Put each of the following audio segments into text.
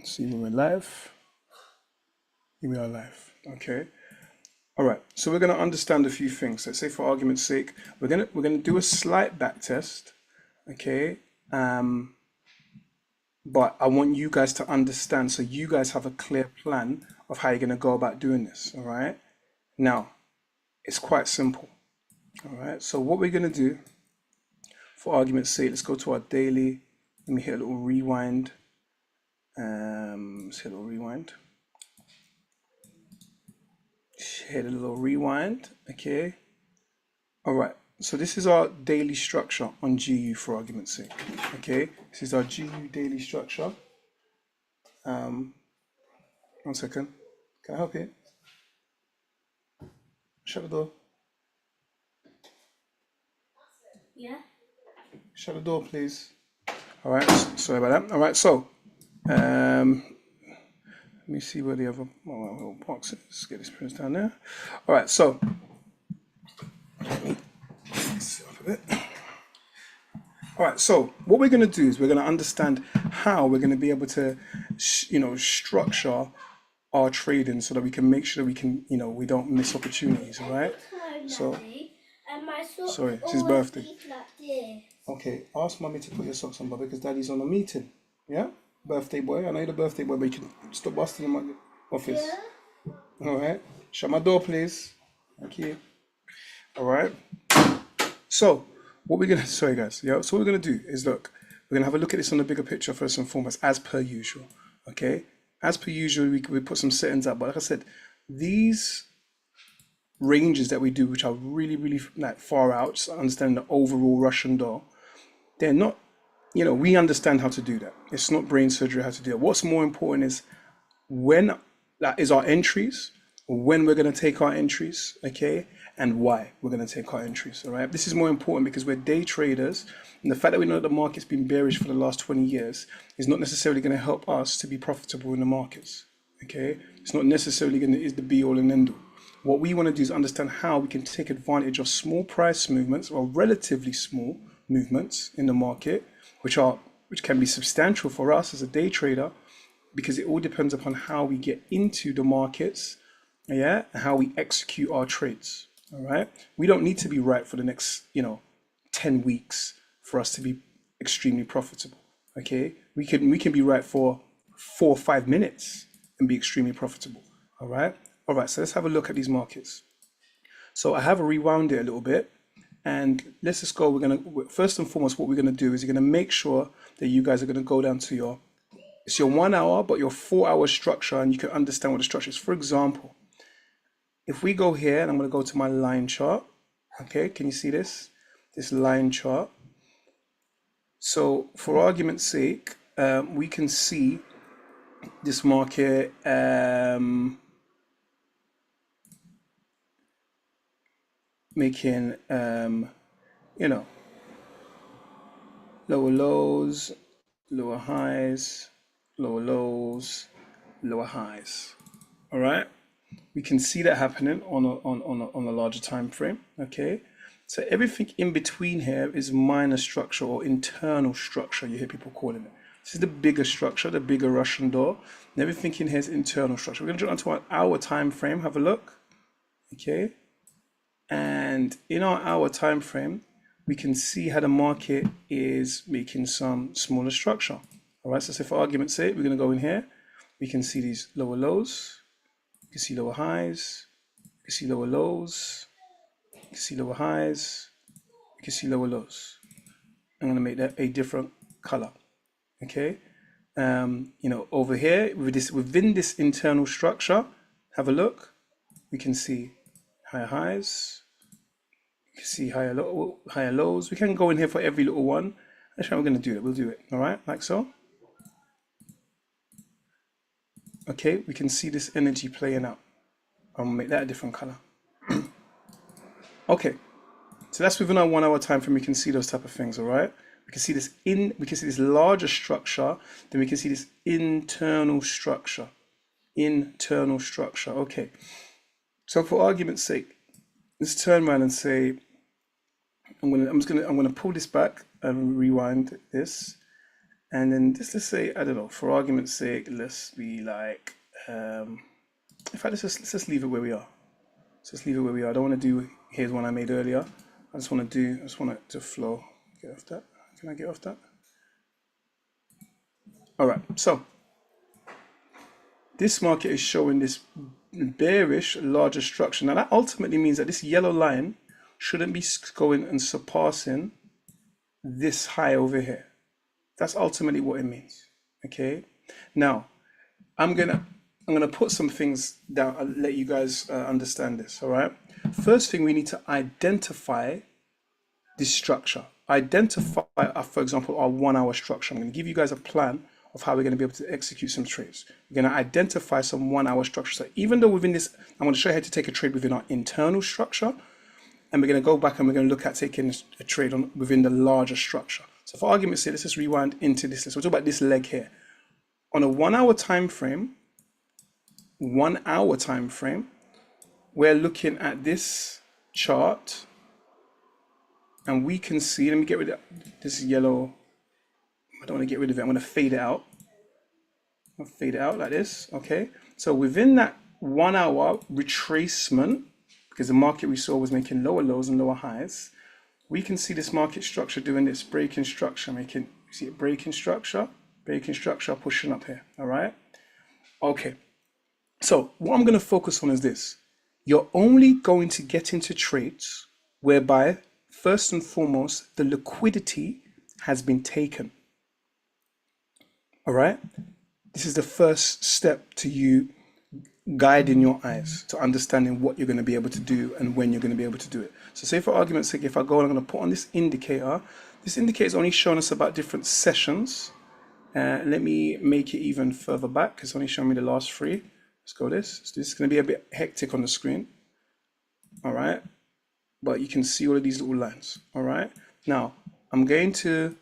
See when we're live. Here we are live. Okay. All right. So we're going to understand a few things. Let's say, for argument's sake, we're gonna do a slight back test. Okay. But I want you guys to understand, so you guys have a clear plan of how you're going to go about doing this. All right. Now, it's quite simple. All right. So what we're going to do, for argument's sake, let's go to our daily. Let me hit a little rewind. Let's hit a little rewind. Hit a little rewind. Okay. All right. So this is our daily structure on GU, for argument's sake. Okay. This is our GU daily structure. 1 second. Can I help you? Shut the door. Yeah. Shut the door, please. All right. Sorry about that. All right. So, let me see where the other little box is. Let's get this printed down there. All right. So, let me sit up a bit. All right. So, what we're going to do is we're going to understand how we're going to be able to, structure our trading so that we can make sure that we can, we don't miss opportunities. All right. So, sorry, it's his birthday. Okay, ask mommy to put your socks on, Bobby, because daddy's on a meeting. Yeah? Birthday boy. I know you're the birthday boy, but you can stop busting in my office. Yeah. All right. Shut my door, please. Thank you. All right. So, what we're going to, sorry guys. Yeah. So, what we're going to do is look, we're going to have a look at this on the bigger picture first and foremost, as per usual. Okay. As per usual, we put some settings up, but like I said, these ranges that we do, which are really, really like far out, so understanding the overall Russian doll, they're not, we understand how to do that. It's not brain surgery how to do it. What's more important is when that is our entries, when we're going to take our entries, okay, and why we're going to take our entries. All right. This is more important because we're day traders, and the fact that we know that the market's been bearish for the last 20 years is not necessarily going to help us to be profitable in the markets. Okay. It's not necessarily going to is the be all and end all. What we want to do is understand how we can take advantage of small price movements or relatively small movements in the market, which can be substantial for us as a day trader, because it all depends upon how we get into the markets, yeah, and how we execute our trades. All right. We don't need to be right for the next, 10 weeks for us to be extremely profitable. Okay. We can be right for 4 or 5 minutes and be extremely profitable. All right. All right, so let's have a look at these markets. So I have rewound it a little bit, and let's just go. We're gonna, first and foremost, what we're gonna do is you're gonna make sure that you guys are gonna go down to it's your 1 hour, but your 4 hour structure, and you can understand what the structure is. For example, if we go here, and I'm gonna go to my line chart. Okay, can you see this? This line chart. So for argument's sake, we can see this market. Making lower lows, lower highs, lower lows, lower highs. All right, we can see that happening on a larger time frame. Okay, so everything in between here is minor structure or internal structure. You hear people calling it. This is the bigger structure, the bigger Russian door, and everything in here is internal structure. We're going to jump onto our hour time frame. Have a look. Okay. And in our hour time frame, we can see how the market is making some smaller structure. All right, so say for argument's sake, we're going to go in here. We can see these lower lows. You can see lower highs. You can see lower lows. You can see lower highs. You can see lower lows. I'm going to make that a different color. Okay. Over here, within this internal structure, have a look. We can see higher highs. You can see higher lows. We can go in here for every little one. That's how we're going to do it. We'll do it. All right, like so. Okay, we can see this energy playing out. I'm gonna make that a different color. Okay, so that's within our 1 hour time frame. We can see those type of things. All right. We can see this larger structure. Then we can see this internal structure. Internal structure. Okay. So for argument's sake, let's turn around and say, I'm gonna pull this back and rewind this, And then just to say, I don't know, for argument's sake, let's be like, in fact, let's just leave it where we are. Let's just leave it where we are. I don't want to do, here's one I made earlier. I just want it to flow. Get off that. Can I get off that? All right, so this market is showing this bearish larger structure. Now that ultimately means that this yellow line shouldn't be going and surpassing this high over here. That's ultimately what it means. Okay. Now I'm gonna put some things down and let you guys understand this. All right. First thing, we need to identify this structure. Identify, for example, our 1 hour structure. I'm going to give you guys a plan of how we're going to be able to execute some trades. We're going to identify some 1 hour structure. So even though within this, I'm going to show you how to take a trade within our internal structure, and we're going to go back and we're going to look at taking a trade within the larger structure. So for argument's sake, let's just rewind into this. Let's talk about this leg here. On a 1 hour time frame, we're looking at this chart, and we can see, let me get rid of this yellow. I don't want to get rid of it. I'm going to fade it out. I'll fade it out like this. Okay. So within that 1 hour retracement, because the market we saw was making lower lows and lower highs, we can see this market structure doing this breaking structure, see it breaking structure, pushing up here. All right. Okay. So what I'm going to focus on is this. You're only going to get into trades whereby, first and foremost, the liquidity has been taken. All right. This is the first step to you guiding your eyes to understanding what you're going to be able to do and when you're going to be able to do it. So say for argument's sake, if I go and I'm going to put on this indicator is only showing us about different sessions. Let me make it even further back. It's only showing me the last three. Let's go this. So this is going to be a bit hectic on the screen. All right. But you can see all of these little lines. All right. Now I'm going to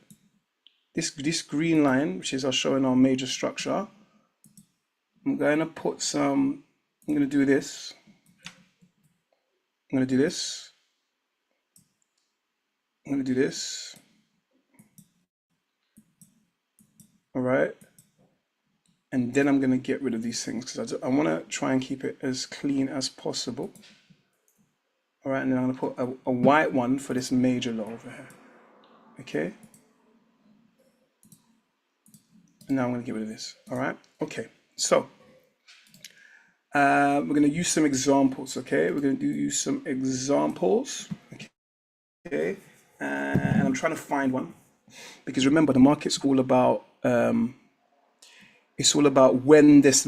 this green line, which is showing our major structure. I'm going to put some, I'm going to do this. I'm going to do this. I'm going to do this. All right. And then I'm going to get rid of these things because I want to try and keep it as clean as possible. All right. And then I'm going to put a white one for this major low over here. Okay. And now I'm going to get rid of this. All right. Okay. So we're going to use some examples. Okay. We're going to use some examples. Okay. And I'm trying to find one because remember the market's all about it's all about when there's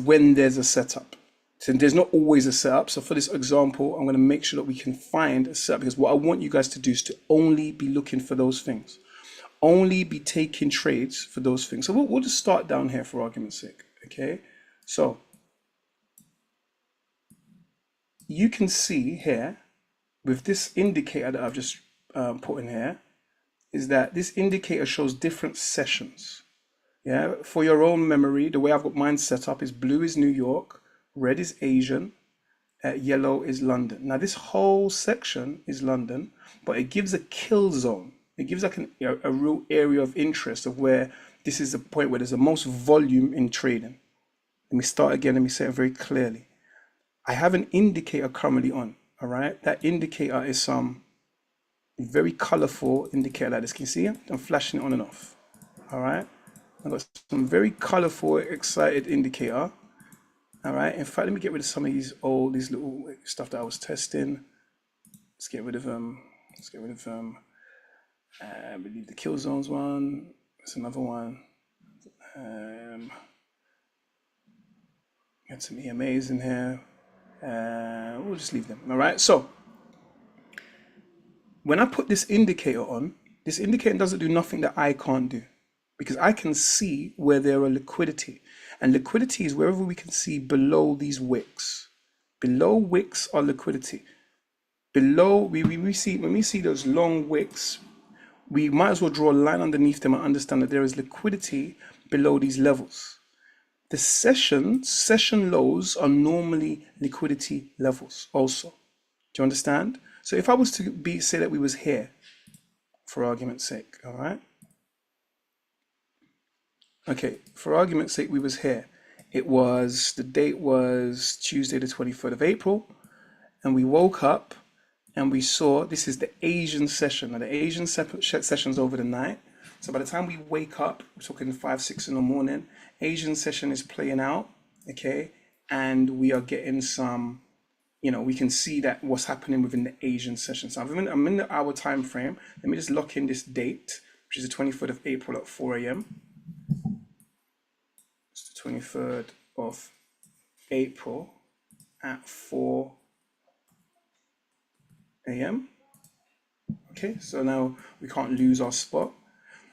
a setup. So there's not always a setup. So for this example, I'm going to make sure that we can find a setup because what I want you guys to do is to only be looking for those things. Only be taking trades for those things. So we'll just start down here for argument's sake. Okay. So you can see here with this indicator that I've just put in here is that this indicator shows different sessions. Yeah, for your own memory, the way I've got mine set up is blue is New York, red is Asian, yellow is London. Now this whole section is London, but it gives a kill zone. It gives like a real area of interest of where this is the point where there's the most volume in trading. Let me start again. Let me say it very clearly. I have an indicator currently on. All right, that indicator is some very colorful indicator like this. Can you see it? I'm flashing it on and off. All right. I've got some very colorful, excited indicator. All right. In fact, let me get rid of some of these little stuff that I was testing. Let's get rid of them. I believe the kill zones one. There's another one. Got some EMAs in here. We'll just leave them. All right. So when I put this indicator on, this indicator doesn't do nothing that I can't do. Because I can see where there are liquidity. And liquidity is wherever we can see below these wicks. Below wicks are liquidity. Below, when we see those long wicks, we might as well draw a line underneath them and understand that there is liquidity below these levels. The session lows are normally liquidity levels also. Do you understand? So if I was to say that we was here, for argument's sake, all right? Okay, for argument's sake, we was here. The date was Tuesday, the 23rd of April, and we woke up and we saw this is the Asian session. Now, the Asian session's over the night. So by the time we wake up, we're talking 5, 6 in the morning, Asian session is playing out, okay? And we are getting some, we can see that what's happening within the Asian session. So I'm in the hour time frame. Let me just lock in this date, which is the 23rd of April at 4 a.m. It's the 23rd of April at 4 a.m. Okay, so now we can't lose our spot.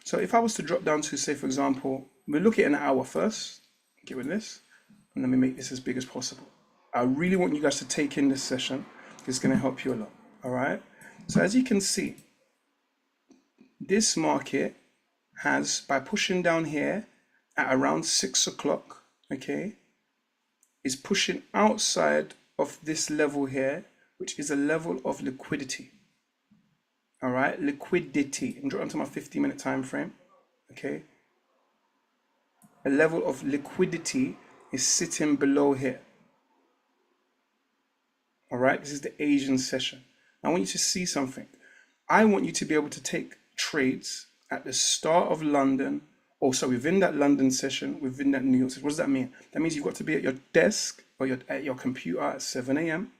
So if I was to drop down to, say, for example, we'll look at an hour first, get rid of this, and let me make this as big as possible. I really want you guys to take in this session. It's going to help you a lot. All right. So as you can see, this market has, by pushing down here at around 6 o'clock, okay, is pushing outside of this level here, which is a level of liquidity. All right, liquidity. I'm dropping to my 50-minute time frame. Okay, a level of liquidity is sitting below here. All right, this is the Asian session. I want you to see something. I want you to be able to take trades at the start of London, also within that London session, within that New York session. What does that mean? That means you've got to be at your desk or at your computer at 7 a.m.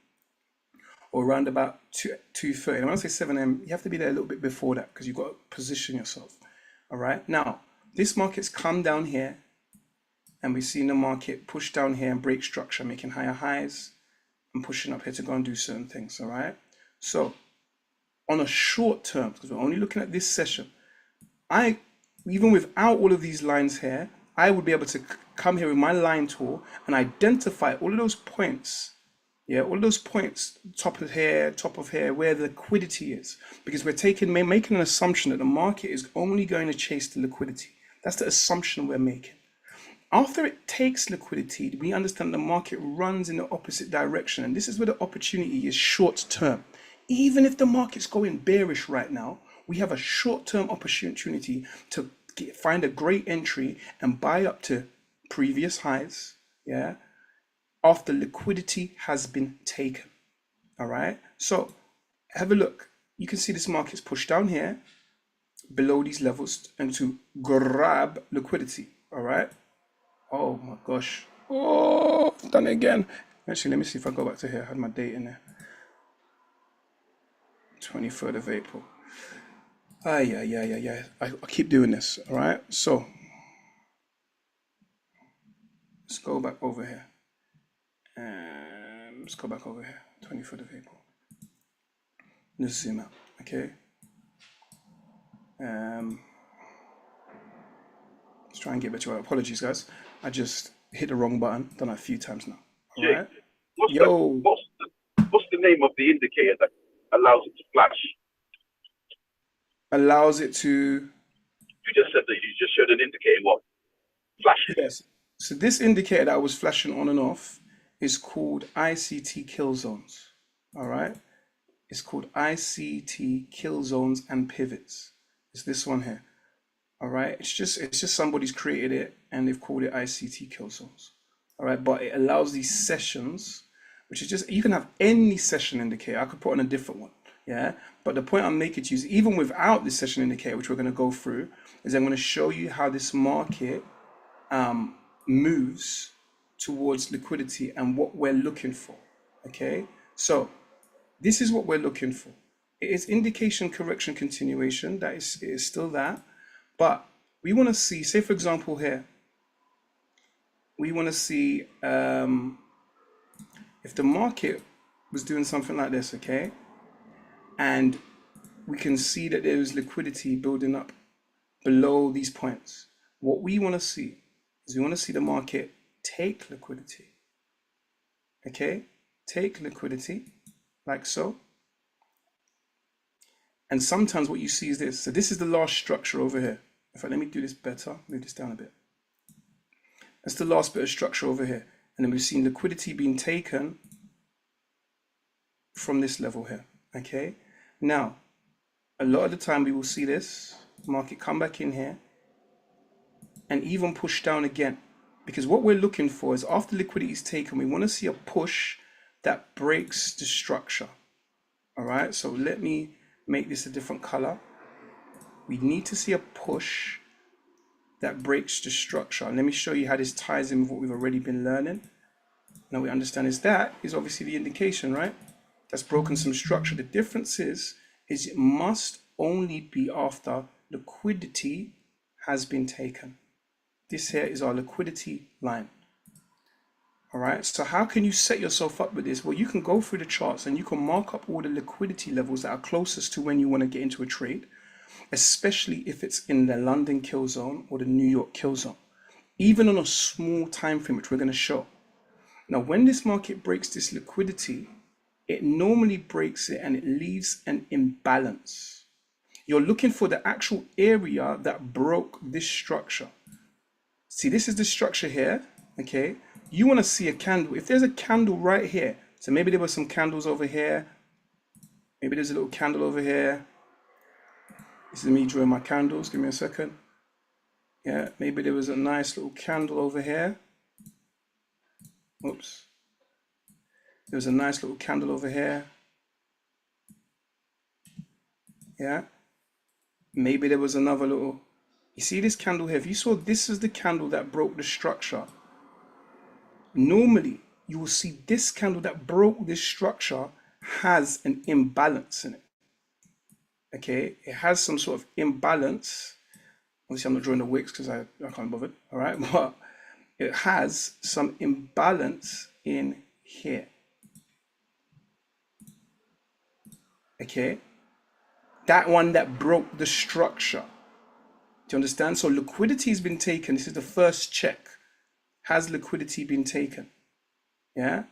or around about 2:30. And when I say 7 a.m., you have to be there a little bit before that because you've got to position yourself. All right. Now, this market's come down here and we've seen the market push down here and break structure, making higher highs and pushing up here to go and do certain things. All right. So on a short term, because we're only looking at this session, even without all of these lines here, I would be able to come here with my line tool and identify all of those points. Yeah, all of those points, top of here, where the liquidity is, because we're making an assumption that the market is only going to chase the liquidity. That's the assumption we're making. After it takes liquidity, we understand the market runs in the opposite direction, and this is where the opportunity is short term. Even if the market's going bearish right now, we have a short-term opportunity to find a great entry and buy up to previous highs, yeah, after liquidity has been taken. All right, so have a look. You can see this market's pushed down here below these levels and to grab liquidity. All right. Oh my gosh. Oh, I've done it again. Actually, let me see if I go back to here. I had my date in there. 23rd of April. Yeah. I keep doing this. All right. So let's go back over here. And let's go back over here. 23rd of April. Let's zoom out. Okay. Let's try and get better. Apologies, guys. I just hit the wrong button. Done it a few times now. All right. Yo. What's the name of the indicator that allows it to flash? Allows it to. You just said that you just showed an indicator what flashes. Yes. So this indicator that was flashing on and off is called ICT kill zones. All right. It's called ICT kill zones and pivots. It's this one here. All right. It's just somebody's created it and they've called it ICT kill zones. All right. But it allows these sessions, which is just, you can have any session indicator. I could put on a different one. Yeah. But the point I'm making to you is even without this session indicator, which we're going to go through, is I'm going to show you how this market moves towards liquidity and what we're looking for. Okay. So this is what we're looking for. It is indication, correction, continuation. That is, it is still that. But we want to see, say for example here, we want to see if the market was doing something like this, okay? And we can see that there is liquidity building up below these points. What we want to see is we want to see the market take liquidity, okay? Take liquidity, like so. And sometimes what you see is this. So this is the last structure over here. In fact, let me do this better, move this down a bit. That's the last bit of structure over here. And then we've seen liquidity being taken from this level here, okay? Now, a lot of the time we will see this market come back in here and even push down again. Because what we're looking for is after liquidity is taken, we want to see a push that breaks the structure. All right, so let me make this a different color. We need to see a push that breaks the structure. And let me show you how this ties in with what we've already been learning. Now we understand that is obviously the indication, right? That's broken some structure. The difference is it must only be after liquidity has been taken. This here is our liquidity line. All right, so how can you set yourself up with this? Well, you can go through the charts and you can mark up all the liquidity levels that are closest to when you want to get into a trade, especially if it's in the London kill zone or the New York kill zone, even on a small time frame, which we're going to show. Now, when this market breaks this liquidity, it normally breaks it and it leaves an imbalance. You're looking for the actual area that broke this structure. See, this is the structure here, okay? You want to see a candle. If there's a candle right here, so maybe there were some candles over here. Maybe there's a little candle over here. This is me drawing my candles. Give me a second. Yeah, maybe there was a nice little candle over here. Oops. There was a nice little candle over here. Yeah. Maybe there was another little. You see this candle here? If you saw this is the candle that broke the structure, normally you will see this candle that broke this structure has an imbalance in it. Okay, it has some sort of imbalance. Obviously, I'm not drawing the wicks because I can't bother. All right, but it has some imbalance in here. Okay, that one that broke the structure. Do you understand? So liquidity has been taken. This is the first check. Has liquidity been taken? Yeah,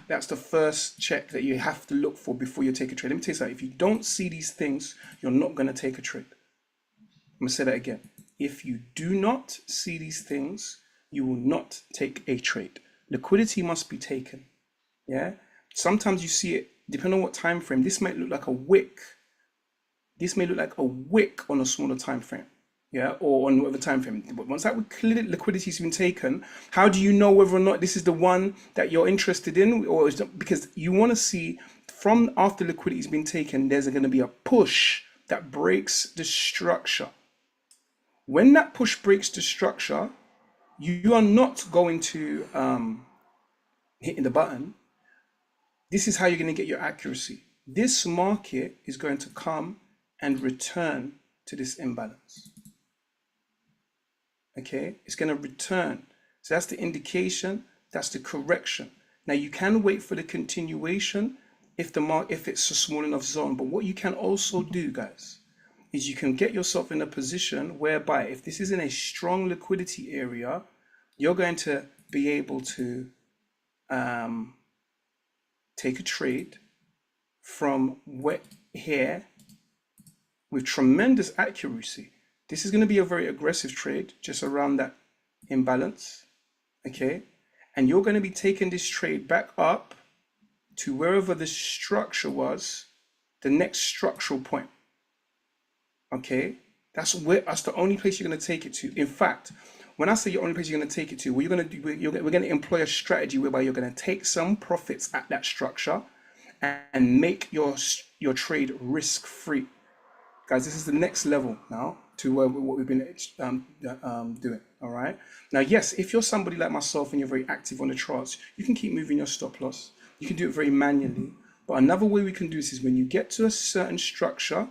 that's the first check that you have to look for before you take a trade. Let me tell you something. If you don't see these things, you're not going to take a trade. I'm going to say that again. If you do not see these things, you will not take a trade. Liquidity must be taken. Yeah. Sometimes you see it, depending on what time frame. This might look like a wick. This may look like a wick on a smaller time frame. Yeah, or on whatever time frame. But once that liquidity has been taken, how do you know whether or not this is the one that you're interested in? Or is it, because you want to see from after liquidity has been taken, there's going to be a push that breaks the structure. When that push breaks the structure, you are not going to hitting the button. This is how you're going to get your accuracy. This market is going to come and return to this imbalance. Okay, it's going to return. So that's the indication, that's the correction. Now you can wait for the continuation if it's a small enough zone. But what you can also do, guys, is you can get yourself in a position whereby if this is in a strong liquidity area, you're going to be able to take a trade from here with tremendous accuracy. This is going to be a very aggressive trade just around that imbalance, okay? And you're going to be taking this trade back up to wherever the structure was, the next structural point, okay? That's the only place you're going to take it to. In fact, when I say the only place you're going to take it to, what you're going to do, we're going to employ a strategy whereby you're going to take some profits at that structure and make your trade risk-free. Guys, this is the next level now to what we've been doing, all right? Now, yes, if you're somebody like myself and you're very active on the charts, you can keep moving your stop loss. You can do it very manually. But another way we can do this is when you get to a certain structure,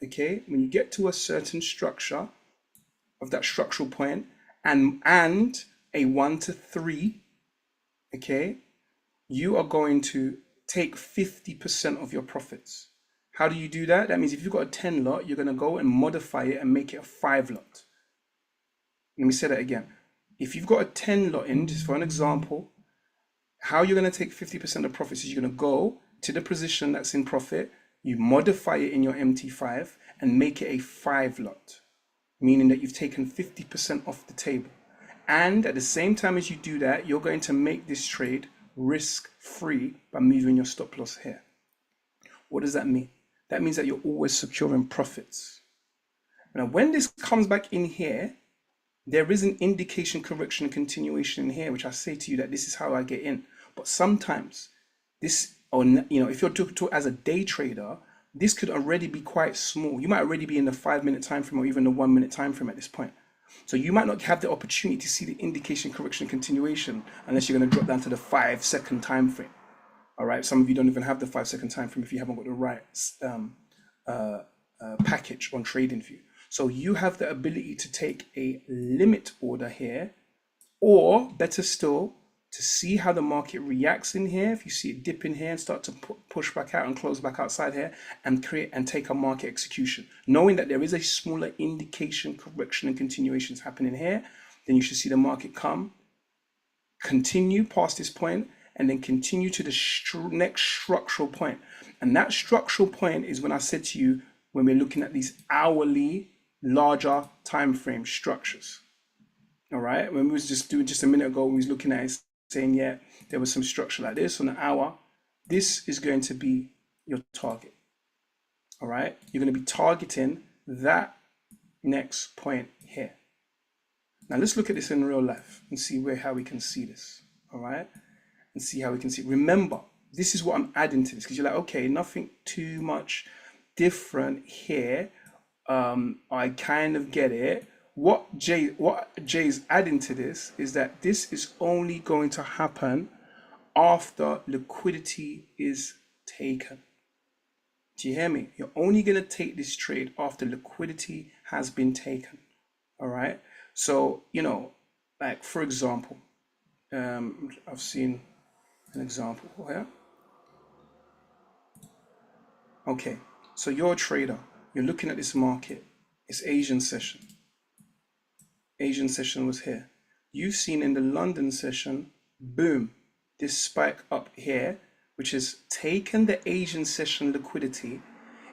okay? When you get to a certain structure of that structural point and a 1 to 3, okay? You are going to take 50% of your profits. How do you do that? That means if you've got a 10 lot, you're going to go and modify it and make it a 5 lot. Let me say that again. If you've got a 10 lot in, just for an example, how you're going to take 50% of profits is you're going to go to the position that's in profit, you modify it in your MT5 and make it a 5 lot, meaning that you've taken 50% off the table. And at the same time as you do that, you're going to make this trade risk-free by moving your stop loss here. What does that mean? That means that you're always securing profits. Now, when this comes back in here, There is an indication, correction, and continuation in here, which I say to you that this is how I get in. But sometimes this, or if you're as a day trader, this could already be quite small. You might already be in the 5 minute time frame or even the 1 minute time frame at this point. So you might not have the opportunity to see the indication, correction, continuation unless you're going to drop down to the 5 second time frame. All right. Some of you don't even have the 5 second time frame if you haven't got the right package on TradingView. So you have the ability to take a limit order here, or better still, to see how the market reacts in here. If you see it dip in here and start to push back out and close back outside here, and create and take a market execution, knowing that there is a smaller indication, correction, and continuations happening here, then you should see the market continue past this point and then continue to the next structural point. And that structural point is when I said to you, when we're looking at these hourly, larger time frame structures. All right, when we was just doing just a minute ago, we was looking at it saying, yeah, there was some structure like this on the hour. This is going to be your target. All right, you're going to be targeting that next point here. Now let's look at this in real life and see how we can see this. All right, and see how we can see. Remember, this is what I'm adding to this, because you're like, okay, nothing too much different here. I kind of get it. What Jay's adding to this is that this is only going to happen after liquidity is taken. Do you hear me? You're only going to take this trade after liquidity has been taken. All right. So, like for example, I've seen an example here. Okay. So you're a trader. You're looking at this market. It's Asian session. Asian session was here. You've seen in the London session, boom, this spike up here, which has taken the Asian session liquidity.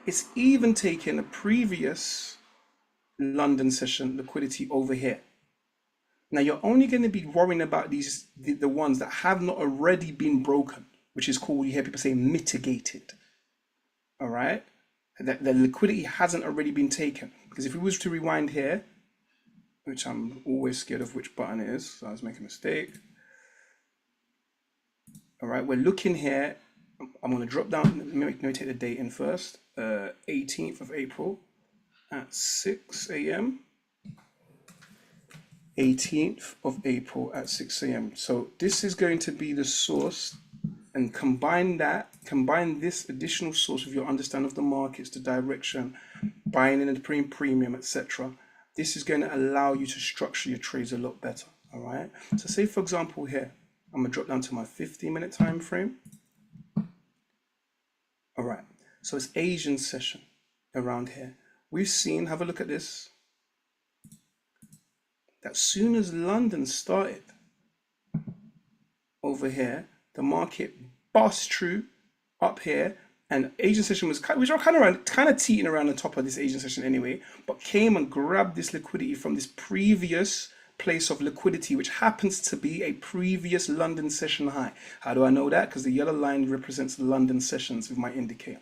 It's even taken a previous London session liquidity over here. Now you're only going to be worrying about the ones that have not already been broken, which is called, you hear people say, mitigated. All right. That the liquidity hasn't already been taken. Because if we was to rewind here, which I'm always scared of which button it is, so I was making a mistake. All right, we're looking here. I'm going to drop down. Let me take the date in first. 18th of April at 6 a.m. 18th of April at 6 a.m. So this is going to be the source, and combine this additional source with your understanding of the markets, the direction, buying in the premium, etc. This is going to allow you to structure your trades a lot better. All right. So say for example here, I'm gonna drop down to my 15-minute time frame. All right. So it's Asian session around here. We've seen, have a look at this, that soon as London started over here, the market bust through up here, and Asian session was kind of teetering around the top of this Asian session anyway, but came and grabbed this liquidity from this previous place of liquidity, which happens to be a previous London session high. How do I know that? Because the yellow line represents the London sessions with my indicator.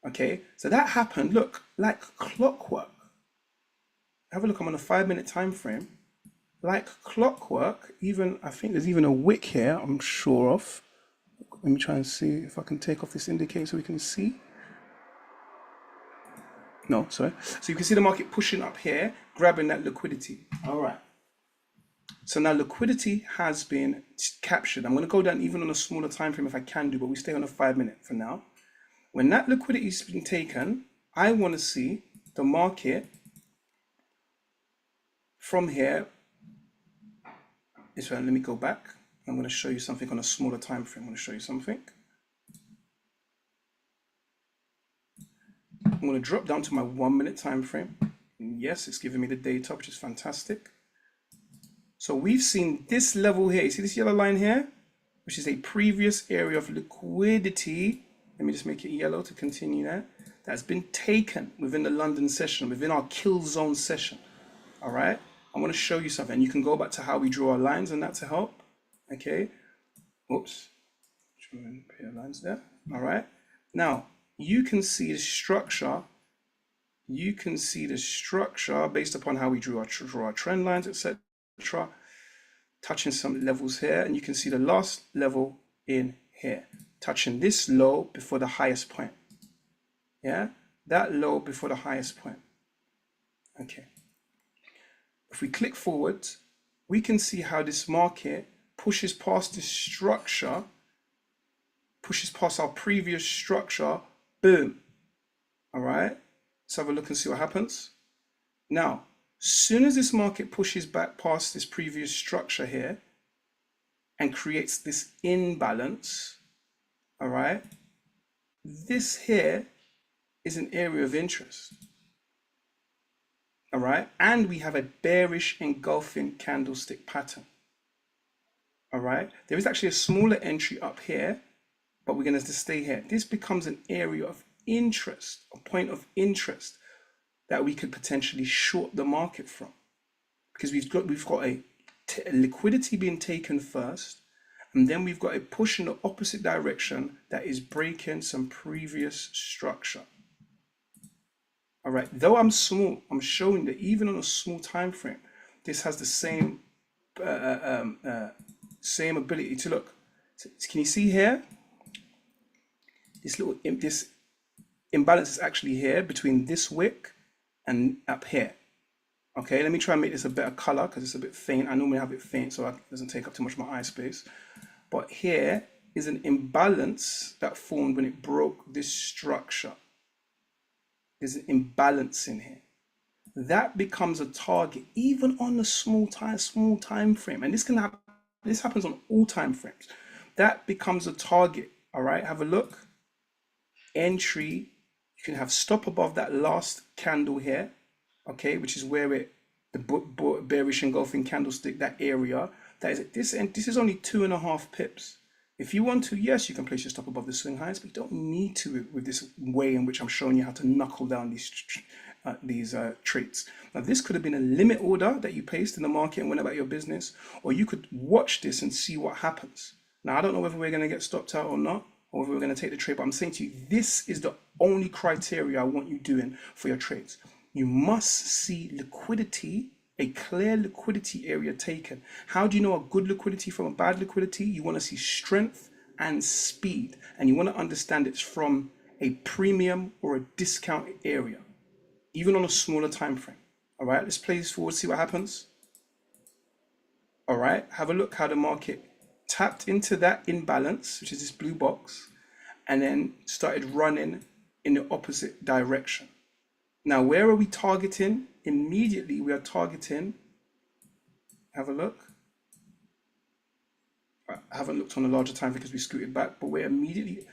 Okay, so that happened, look, like clockwork. Have a look, I'm on a 5-minute time frame. Like clockwork, even, I think there's even a wick here, I'm sure of. Let me try and see if I can take off this indicator so we can see. No, sorry. So you can see the market pushing up here, grabbing that liquidity. All right. So now liquidity has been captured. I'm going to go down even on a smaller time frame if I can do, but we stay on a 5-minute for now. When that liquidity has been taken, I want to see the market from here. Let me go back. I'm going to show you something on a smaller time frame. I'm going to show you something. I'm going to drop down to my 1-minute time frame. And yes, it's giving me the data, which is fantastic. So we've seen this level here. You see this yellow line here, which is a previous area of liquidity. Let me just make it yellow to continue that. That's been taken within the London session, within our kill zone session. All right. I want to show you something. You can go back to how we draw our lines and that to help. Okay. Oops. Pair lines there. All right. Now you can see the structure you can see the structure based upon how we draw our trend lines, etc. Touching some levels here, and you can see the last level in here, touching this low before the highest point. Yeah, that low before the highest point. Okay. If we click forward, we can see how this market pushes past this structure, pushes past our previous structure, boom. All right, let's have a look and see what happens. Now, soon as this market pushes back past this previous structure here and creates this imbalance, all right, this here is an area of interest. All right, and we have a bearish engulfing candlestick pattern. All right, there is actually a smaller entry up here, but we're going to stay here. This becomes an area of interest, a point of interest that we could potentially short the market from, because we've got a liquidity being taken first, and then we've got a push in the opposite direction that is breaking some previous structure. All right, though I'm small, I'm showing that even on a small time frame, this has the same same ability to look. So can you see here? This imbalance is actually here between this wick and up here. Okay, let me try and make this a better color because it's a bit faint. I normally have it faint so it doesn't take up too much of my eye space. But here is an imbalance that formed when it broke this structure. There's an imbalance in here. That becomes a target even on the small time frame. And this can happen. This happens on all time frames. That becomes a target. All right, have a look. Entry. You can have stop above that last candle here. Okay, which is where the bearish engulfing candlestick, that area. That is this, and this is only 2.5 pips. If you want to, yes, you can place your stop above the swing highs, but you don't need to with this way in which I'm showing you how to knuckle down these traits. Now, this could have been a limit order that you placed in the market and went about your business, or you could watch this and see what happens. Now, I don't know whether we're going to get stopped out or not, or whether we're going to take the trade, but I'm saying to you, this is the only criteria I want you doing for your trades. You must see liquidity, a clear liquidity area taken. How do you know a good liquidity from a bad liquidity? You want to see strength and speed, and you want to understand it's from a premium or a discount area, even on a smaller time frame. All right, let's play this forward, see what happens. All right, have a look how the market tapped into that imbalance, which is this blue box, and then started running in the opposite direction. Now, where are we targeting? Immediately, we are targeting, have a look. I haven't looked on the larger time because we scooted back, but we're immediately,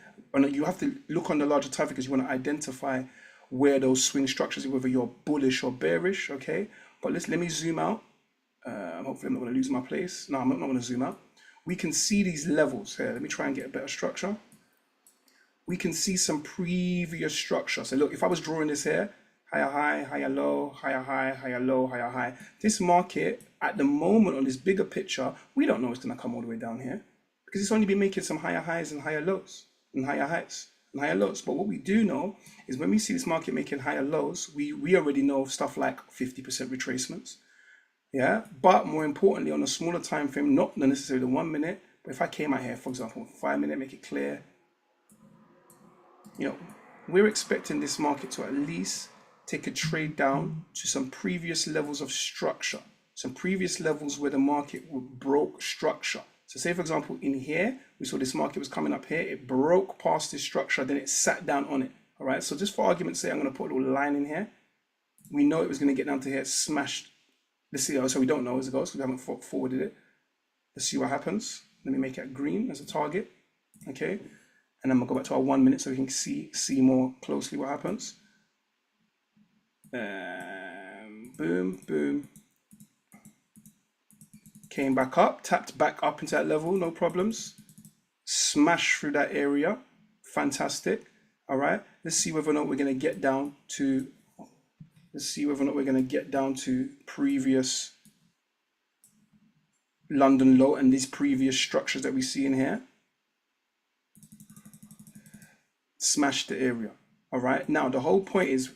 you have to look on the larger time because you want to identify where those swing structures are, whether you're bullish or bearish, okay? But let me zoom out. Hopefully I'm not going to lose my place. No, I'm not going to zoom out. We can see these levels here. Let me try and get a better structure. We can see some previous structure. So look, if I was drawing this here, higher high, higher low, higher high, higher low, higher high. This market at the moment on this bigger picture, we don't know it's going to come all the way down here because it's only been making some higher highs and higher lows and higher highs and higher lows. But what we do know is when we see this market making higher lows, we already know stuff like 50% retracements. Yeah, but more importantly, on a smaller time frame, not necessarily the 1 minute, but if I came out here, for example, 5 minute, make it clear, you know, we're expecting this market to at least take a trade down to some previous levels of structure, some previous levels where the market broke structure. So say, for example, in here, we saw this market was coming up here, it broke past this structure, then it sat down on it. All right, so just for argument's sake, I'm going to put a little line in here. We know it was going to get down to here, smashed. Let's see, so we don't know as it goes because we haven't forwarded it. Let's see what happens. Let me make it green as a target. Okay, and then we'll go back to our 1 minute so we can see more closely what happens. Boom, boom. Came back up, tapped back up into that level, no problems. Smash through that area, fantastic. All right, let's see whether or not we're going to get down to. Let's see whether or not we're going to get down to previous London low and these previous structures that we see in here. Smash the area. All right, now the whole point is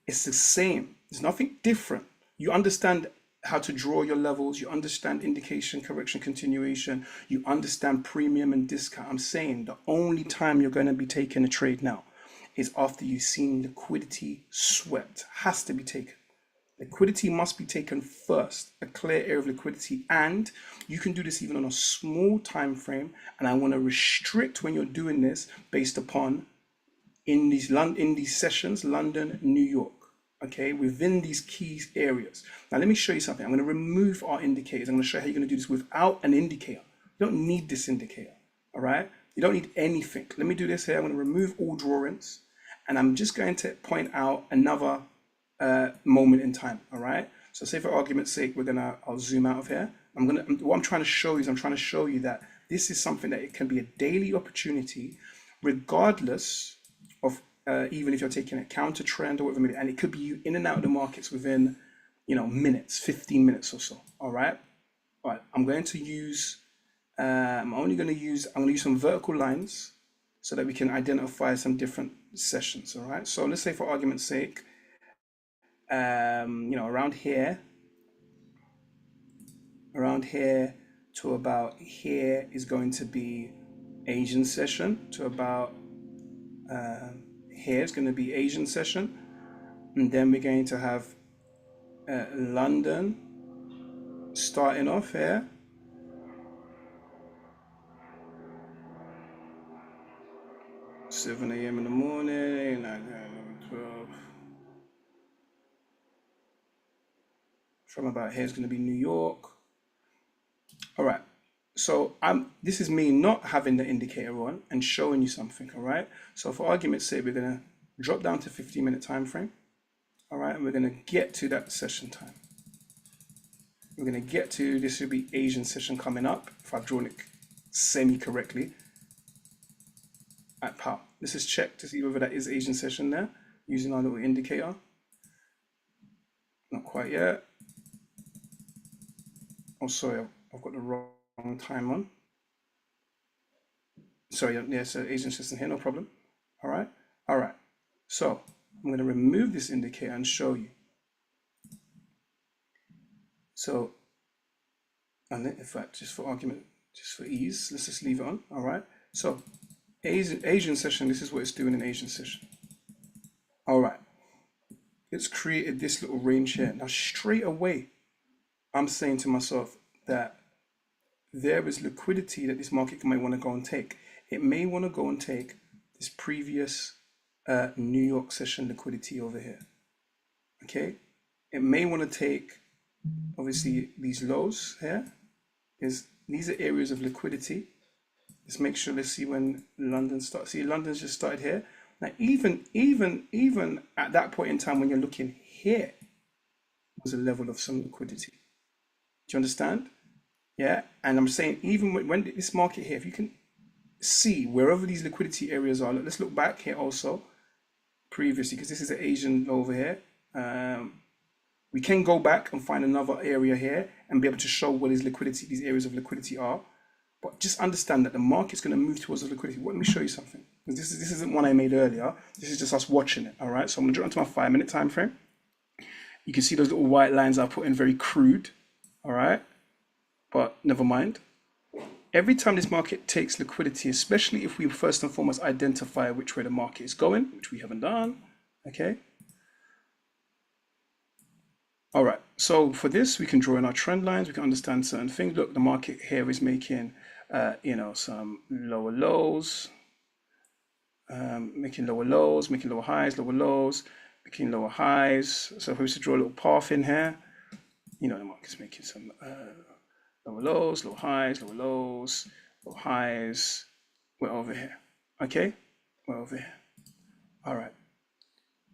It's the same. There's nothing different. You understand how to draw your levels. You understand indication, correction, continuation. You understand premium and discount. I'm saying the only time you're going to be taking a trade now is after you've seen liquidity swept. Has to be taken. Liquidity must be taken first, a clear area of liquidity, and you can do this even on a small time frame. And I want to restrict when you're doing this based upon in these sessions, London, New York. Okay, within these key areas. Now let me show you something. I'm going to remove our indicators. I'm going to show you how you're going to do this without an indicator. You don't need this indicator. All right, you don't need anything. Let me do this here. I'm going to remove all drawings, and I'm just going to point out another moment in time. All right, so say for argument's sake, I'll zoom out of here. What I'm trying to show you is I'm trying to show you that this is something that it can be a daily opportunity, regardless of even if you're taking a counter trend or whatever, and it could be you in and out of the markets within, minutes, 15 minutes or so. All right. I'm going to use, I'm going to use some vertical lines so that we can identify some different sessions. All right. So let's say for argument's sake, around here to about here is going to be Asian session, to about here is going to be Asian session, and then we're going to have London starting off here. $7 a.m. in the morning, 12. From about here is going to be New York. All right. So this is me not having the indicator on and showing you something. All right. So for argument's sake, we're going to drop down to 15-minute time frame. All right. And we're going to get to that session time. We're going to get to, this will be Asian session coming up, if I've drawn it semi-correctly. At power. Let's just check to see whether that is Asian session there, using our little indicator. Not quite yet. Oh, sorry, I've got the wrong time on. Sorry, yeah, so Asian session here, no problem. All right. So I'm going to remove this indicator and show you. So, and in fact, just for argument, just for ease, let's just leave it on. All right. So Asian session, this is what it's doing in Asian session. All right. It's created this little range here. Now, straight away, I'm saying to myself that there is liquidity that this market may want to go and take. It may want to go and take this previous New York session liquidity over here. Okay. It may want to take, obviously, these lows here. These are areas of liquidity. Let's make sure, let's see when London starts. See, London's just started here. Now, even at that point in time when you're looking here, was a level of some liquidity. Do you understand? Yeah. And I'm saying even when this market here, if you can see wherever these liquidity areas are, let's look back here also previously, because this is an Asian over here. We can go back and find another area here and be able to show what these areas of liquidity are. But just understand that the market's going to move towards the liquidity. Let me show you something. This isn't one I made earlier. This is just us watching it. All right. So I'm going to jump into my 5-minute time frame. You can see those little white lines I put in very crude. All right. But never mind. Every time this market takes liquidity, especially if we first and foremost identify which way the market is going, which we haven't done. Okay. All right. So for this, we can draw in our trend lines. We can understand certain things. Look, the market here is making, some lower lows, making lower lows, making lower highs, lower lows, making lower highs. So if we was to draw a little path in here, the market's making some lower lows, lower highs, lower lows, lower highs. We're over here. Okay, we're over here. All right.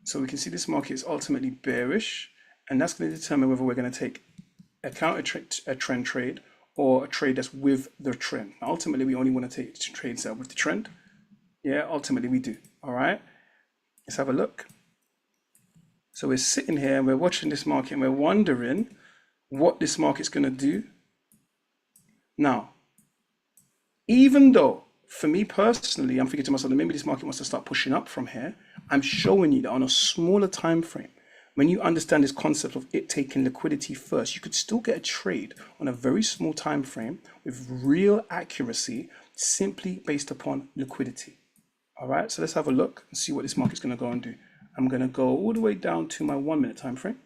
So we can see this market is ultimately bearish, and that's going to determine whether we're going to take a trend trade or a trade that's with the trend. Now, ultimately, we only want to take trades that are with the trend. Yeah, ultimately we do. All right. Let's have a look. So we're sitting here and we're watching this market and we're wondering what this market's going to do. Now, even though for me personally, I'm thinking to myself that maybe this market wants to start pushing up from here, I'm showing you that on a smaller time frame, when you understand this concept of it taking liquidity first, you could still get a trade on a very small time frame with real accuracy simply based upon liquidity. All right, so let's have a look and see what this market's going to go and do. I'm going to go all the way down to my 1 minute time frame.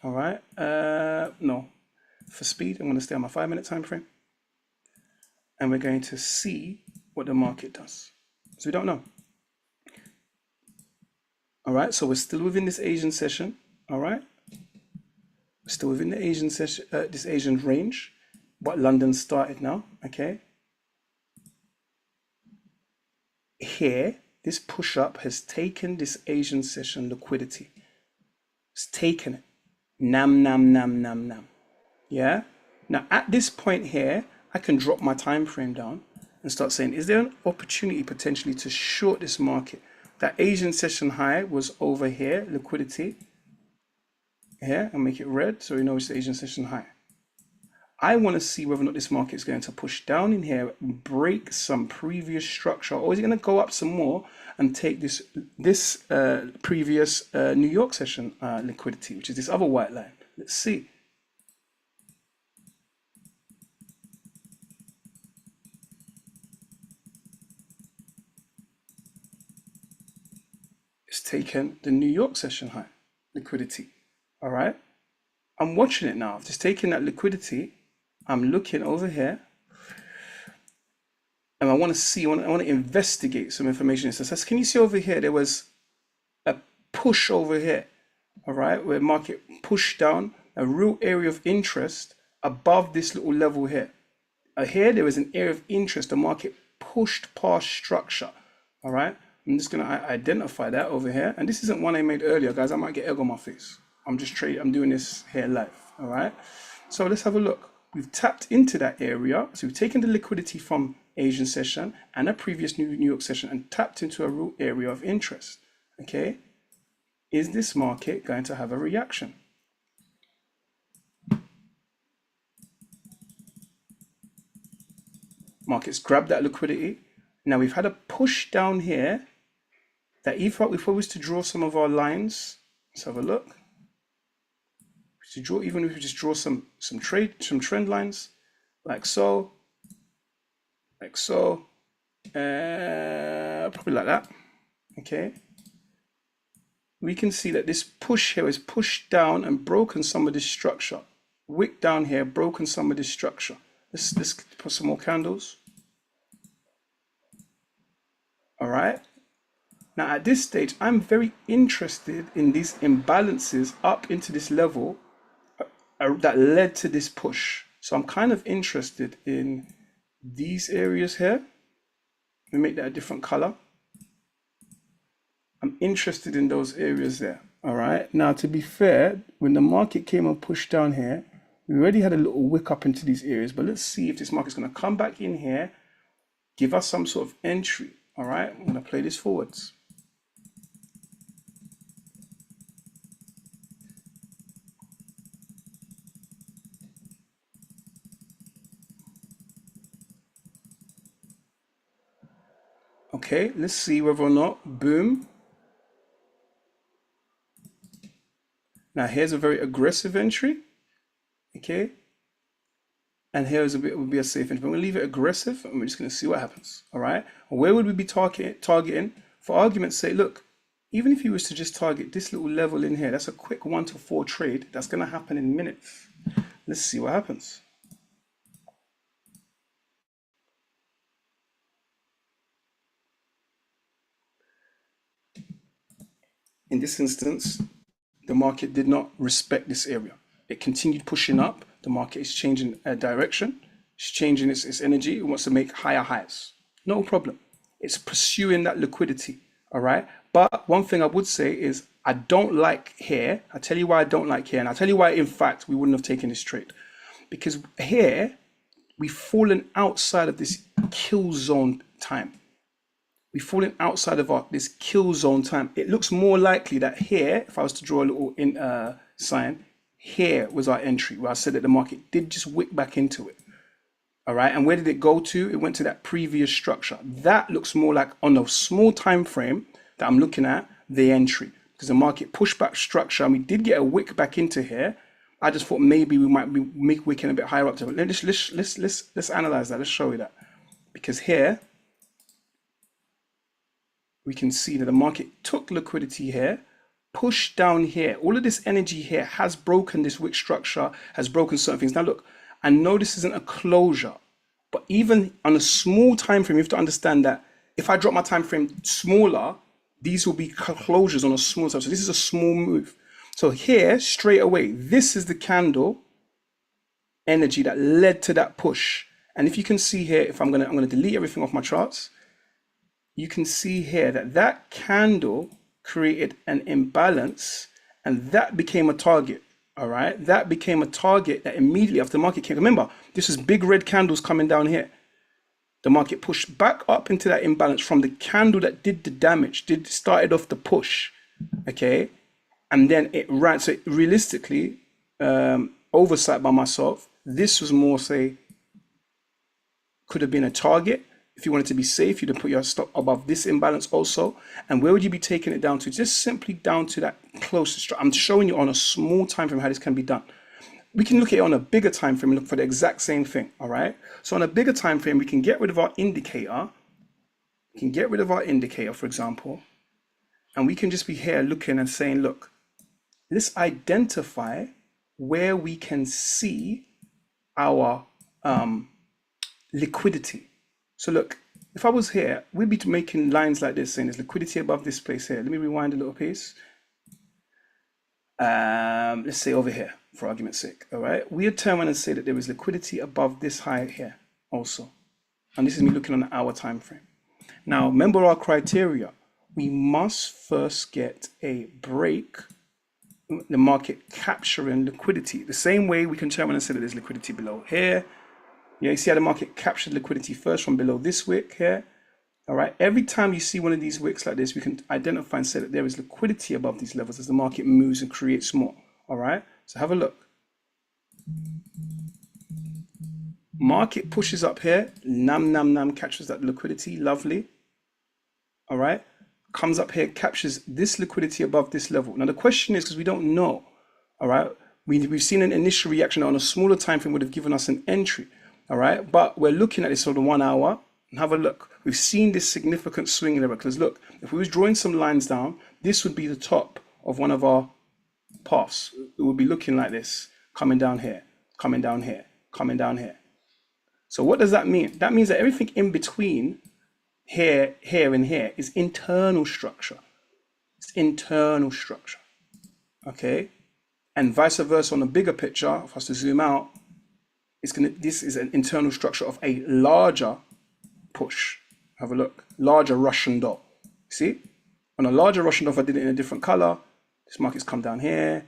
All right, no, for speed, I'm going to stay on my 5 minute time frame. And we're going to see what the market does. So we don't know. All right, so we're still within this Asian session. All right, we're still within the Asian session, this Asian range. What London started now, okay? Here, this push up has taken this Asian session liquidity. It's taken it. Nam, nam, nam, nam, nam. Yeah? Now, at this point here, I can drop my time frame down and start saying, is there an opportunity potentially to short this market? That Asian session high was over here, liquidity. Here, and make it red so we know it's the Asian session high. I want to see whether or not this market is going to push down in here, break some previous structure, or is it going to go up some more and take this previous New York session liquidity, which is this other white line. Let's see. It's taken the New York session high liquidity. All right. I'm watching it now. I've just taken that liquidity. I'm looking over here. And I want to see, I want to investigate some information. So can you see over here, there was a push over here, all right, where market pushed down a real area of interest above this little level here. Here, there was an area of interest. The market pushed past structure, all right? I'm just going to identify that over here. And this isn't one I made earlier, guys. I might get egg on my face. I'm doing this here live, all right? So let's have a look. We've tapped into that area. So we've taken the liquidity from Asian session and a previous New York session and tapped into a real area of interest, okay? Is this market going to have a reaction? Markets grab that liquidity. Now we've had a push down here that if we was to draw some of our lines, let's have a look. To draw, even if we just draw some trend lines, like so, probably like that, okay? We can see that this push here is pushed down and broken some of this structure. Wick down here, broken some of this structure. Let's put some more candles. All right. Now at this stage, I'm very interested in these imbalances up into this level that led to this push. So I'm kind of interested in these areas here. Let me make that a different color. I'm interested in those areas there. All right. Now, to be fair, when the market came and pushed down here, we already had a little wick up into these areas, but let's see if this market's going to come back in here, give us some sort of entry. All right. I'm going to play this forwards. Okay, let's see whether or not, boom. Now here's a very aggressive entry, okay? And here's would be a safe entry. But we'll leave it aggressive and we're just gonna see what happens, all right? Where would we be targeting? For argument's sake, look, even if you was to just target this little level in here, that's a quick 1 to 4 trade. That's gonna happen in minutes. Let's see what happens. In this instance, the market did not respect this area. It continued pushing up. The market is changing direction. It's changing its energy. It wants to make higher highs. No problem. It's pursuing that liquidity, all right? But one thing I would say is I don't like here. I'll tell you why I don't like here. And I'll tell you why, in fact, we wouldn't have taken this trade. Because here, we've fallen outside of this kill zone time. We've fallen outside of this kill zone time. It looks more likely that here, if I was to draw a little sign, here was our entry, where I said that the market did just wick back into it. All right, and where did it go to? It went to that previous structure. That looks more like, on a small time frame that I'm looking at, the entry. Because because the market pushback structure, and we did get a wick back into here. I just thought maybe we might be make wicking a bit higher up to it. Let's analyze that. Let's show you that, because here we can see that the market took liquidity here, pushed down here. All of this energy here has broken this wick structure, has broken certain things. Now look, I know this isn't a closure, but even on a small time frame, you have to understand that if I drop my time frame smaller, these will be closures on a small time. So this is a small move. So here, straight away, this is the candle energy that led to that push. And if you can see here, if I'm gonna delete everything off my charts, you can see here that that candle created an imbalance, and that became a target. All right, that became a target that immediately after the market came. Remember, this is big red candles coming down here. The market pushed back up into that imbalance from the candle that did the damage, started off the push, okay? And then it ran. So realistically, oversight by myself, this was more, say, could have been a target. If you wanted to be safe, you'd have put your stop above this imbalance also. And where would you be taking it down to? Just simply down to that closest. I'm showing you on a small time frame how this can be done. We can look at it on a bigger time frame and look for the exact same thing. All right. So on a bigger time frame, we can get rid of our indicator. We can get rid of our indicator, for example, and we can just be here looking and saying, look, let's identify where we can see our liquidity. So look, if I was here, we'd be making lines like this, saying there's liquidity above this place here. Let me rewind a little piece. Let's say over here, for argument's sake. All right, we'd turn around and say that there is liquidity above this high here also. And this is me looking on an hour time frame. Now, remember our criteria. We must first get a break, the market capturing liquidity. The same way we can turn around and say that there's liquidity below here. Yeah, you see how the market captured liquidity first from below this wick here. All right, every time you see one of these wicks like this, we can identify and say that there is liquidity above these levels as the market moves and creates more. All right, so have a look. Market pushes up here, catches that liquidity, lovely. All right, comes up here, captures this liquidity above this level. Now the question is, because we don't know, all right, we've seen an initial reaction on a smaller time frame would have given us an entry. All right, but we're looking at this on the 1 hour and have a look. We've seen this significant swing level, because look, if we was drawing some lines down, this would be the top of one of our paths. It would be looking like this, coming down here, coming down here, coming down here. So what does that mean? That means that everything in between here, here, and here is internal structure. It's internal structure, okay? And vice versa on a bigger picture, if I was to zoom out, this is an internal structure of a larger push. Have a look, larger Russian doll. See, on a larger Russian doll, if I did it in a different color, this market's come down here,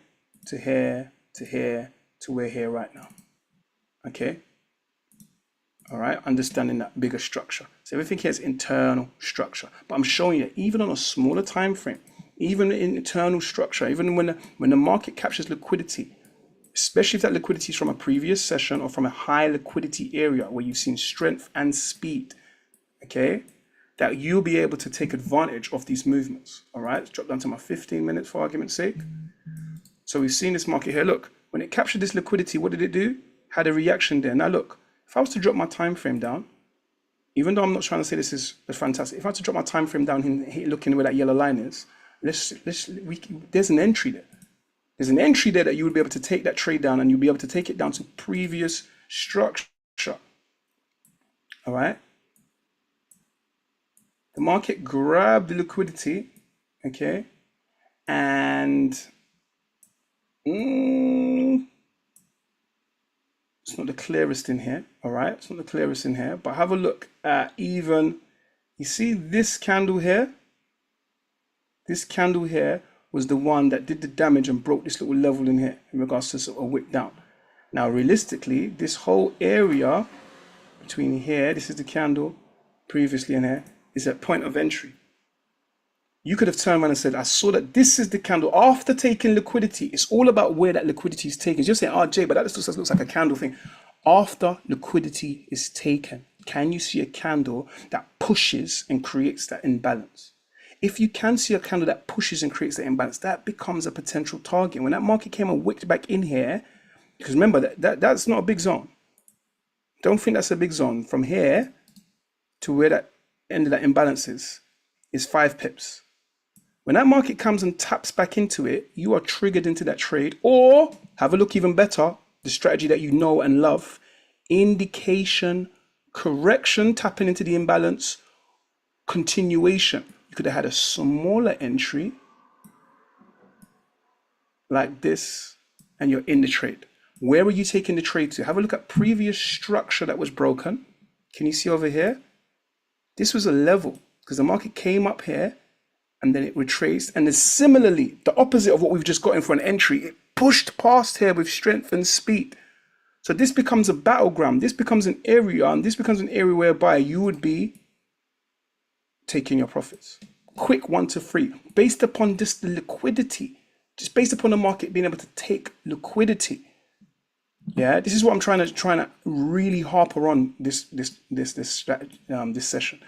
to here, to here, to where here right now. Okay. All right, understanding that bigger structure. So everything here is internal structure, but I'm showing you even on a smaller time frame, even in internal structure, even when the market captures liquidity, especially if that liquidity is from a previous session or from a high liquidity area where you've seen strength and speed, okay, that you'll be able to take advantage of these movements. All right, let's drop down to my 15 minutes for argument's sake. So we've seen this market here. Look, when it captured this liquidity, what did it do? Had a reaction there. Now look, if I was to drop my time frame down, even though I'm not trying to say this is fantastic, if I was to drop my time frame down here, looking where that yellow line is, there's an entry there. There's an entry there that you would be able to take that trade down, and you'll be able to take it down to previous structure. All right. The market grabbed the liquidity, okay, and it's not the clearest in here. All right, it's not the clearest in here, but have a look at even, you see this candle here? This candle here was the one that did the damage and broke this little level in here in regards to sort of wick down. Now, realistically, this whole area between here, this is the candle previously in here, is a point of entry. You could have turned around and said, I saw that this is the candle after taking liquidity. It's all about where that liquidity is taken. You're saying, oh, Jay, but that just looks like a candle thing. After liquidity is taken, can you see a candle that pushes and creates that imbalance? If you can see a candle that pushes and creates the imbalance, that becomes a potential target. When that market came and wicked back in here, because remember that's not a big zone. Don't think that's a big zone. From here to where that end of that imbalance is 5 pips. When that market comes and taps back into it, you are triggered into that trade. Or have a look even better, the strategy that you know and love, indication, correction, tapping into the imbalance, continuation. You could have had a smaller entry like this and you're in the trade. Where were you taking the trade to? Have a look at previous structure that was broken. Can you see over here? This was a level because the market came up here and then it retraced. And then similarly, the opposite of what we've just got in for an entry, it pushed past here with strength and speed. So this becomes a battleground. This becomes an area, and this becomes an area whereby you would be taking your profits. Quick 1 to 3, based upon just the liquidity, just based upon the market being able to take liquidity. Yeah, this is what I'm trying to really harper on this session.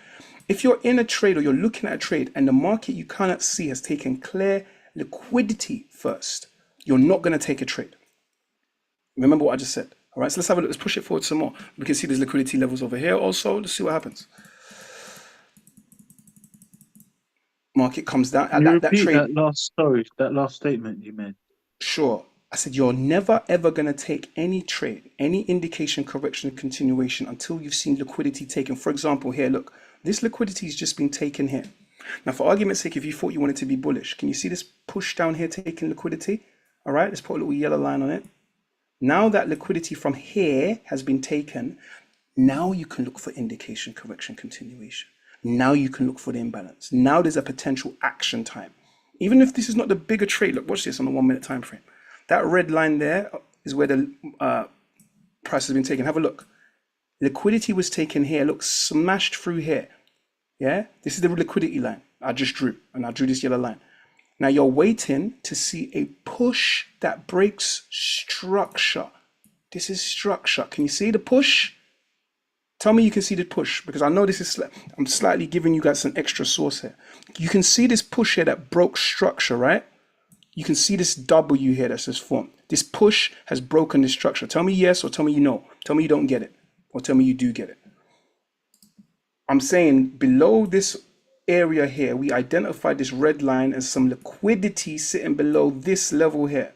If you're in a trade or you're looking at a trade and the market you cannot see has taken clear liquidity first, you're not going to take a trade. Remember what I just said. All right, so let's have a look. Let's push it forward some more. We can see there's liquidity levels over here also. Let's see what happens. Market comes down. Can you repeat trade. that last statement you made? Sure. I said you're never ever going to take any trade, any indication, correction, continuation until you've seen liquidity taken. For example, here, look, this liquidity has just been taken here. Now, for argument's sake, if you thought you wanted to be bullish, can you see this push down here taking liquidity? All right, let's put a little yellow line on it. Now that liquidity from here has been taken, now you can look for indication, correction, continuation. Now you can look for the imbalance. Now there's a potential action time. Even if this is not the bigger trade, look, watch this on the 1 minute time frame. That red line there is where the price has been taken. Have a look. Liquidity was taken here. Look, smashed through here. Yeah, this is the liquidity line I just drew, and I drew this yellow line. Now you're waiting to see a push that breaks structure. This is structure. Can you see the push? Tell me you can see the push, because I know this is, I'm slightly giving you guys an extra source here. You can see this push here that broke structure, right? You can see this W here that's just formed. This push has broken the structure. Tell me yes, or tell me you know. Tell me you don't get it, or tell me you do get it. I'm saying below this area here, we identified this red line as some liquidity sitting below this level here.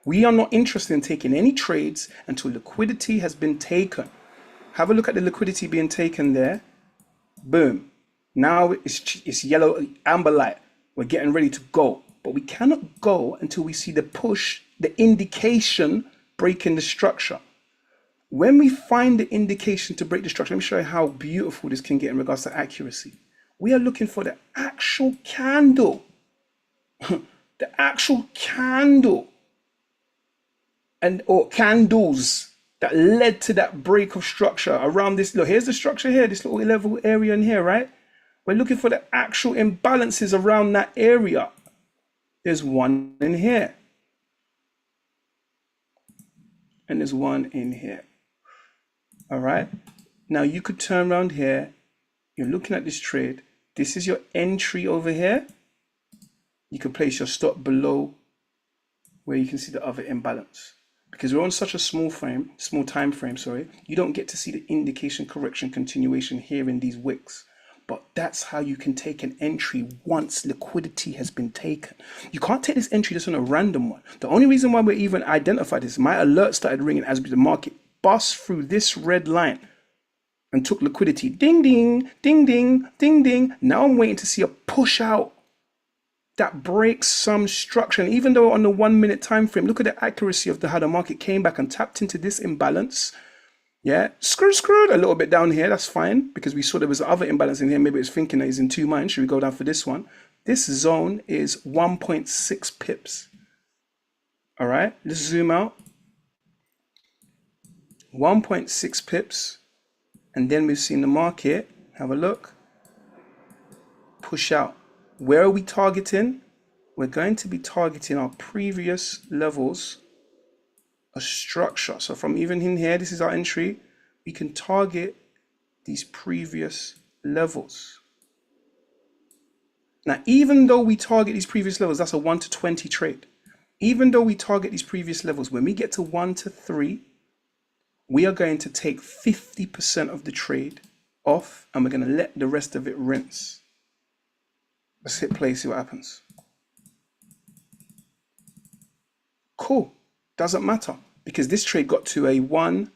We are not interested in taking any trades until liquidity has been taken. Have a look at the liquidity being taken there. Boom. Now it's yellow, amber light. We're getting ready to go. But we cannot go until we see the push, the indication breaking the structure. When we find the indication to break the structure, let me show you how beautiful this can get in regards to accuracy. We are looking for the actual candle. The actual candle. Or candles that led to that break of structure around this. Look, here's the structure here, this little level area in here, right? We're looking for the actual imbalances around that area. There's one in here. And there's one in here. All right. Now you could turn around here. You're looking at this trade. This is your entry over here. You can place your stop below where you can see the other imbalance. Because we're on such a small time frame, you don't get to see the indication, correction, continuation here in these wicks. But that's how you can take an entry once liquidity has been taken. You can't take this entry just on a random one. The only reason why we even identified this, my alert started ringing as the market bust through this red line and took liquidity. Ding, ding, ding, ding, ding, ding. Now I'm waiting to see a push out that breaks some structure. And even though on the 1 minute time frame, look at the accuracy of how the market came back and tapped into this imbalance. Yeah, screwed a little bit down here. That's fine, because we saw there was other imbalance in here. Maybe it's thinking that it's in two minds. Should we go down for this one? This zone is 1.6 pips. All right, let's zoom out. 1.6 pips. And then we've seen the market, have a look, push out. Where are we targeting? We're going to be targeting our previous levels of structure. So from even in here, this is our entry. We can target these previous levels. Now, even though we target these previous levels, that's a 1 to 20 trade. Even though we target these previous levels, when we get to 1 to 3, we are going to take 50% of the trade off and we're going to let the rest of it rinse. Let's hit play, see what happens. Cool. Doesn't matter because this trade got to a 1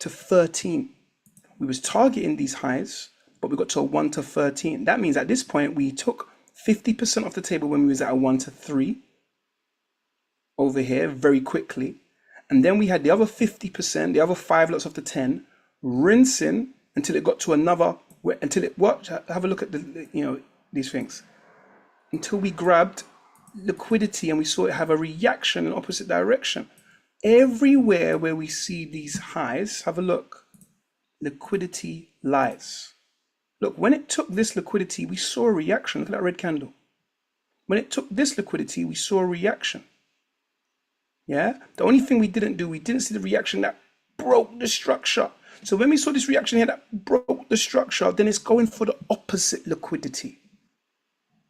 to 13. We was targeting these highs, but we got to a 1 to 13. That means at this point, we took 50% off the table when we was at a 1 to 3 over here very quickly. And then we had the other 50%, the other 5 lots of the 10, rinsing until it got to another, until it what? Have a look at the, these things. Until we grabbed liquidity and we saw it have a reaction in opposite direction. Everywhere where we see these highs, have a look. Liquidity lies. Look, when it took this liquidity, we saw a reaction. Look at that red candle. When it took this liquidity, we saw a reaction. Yeah. The only thing we didn't do, we didn't see the reaction that broke the structure. So when we saw this reaction here that broke the structure, then it's going for the opposite liquidity.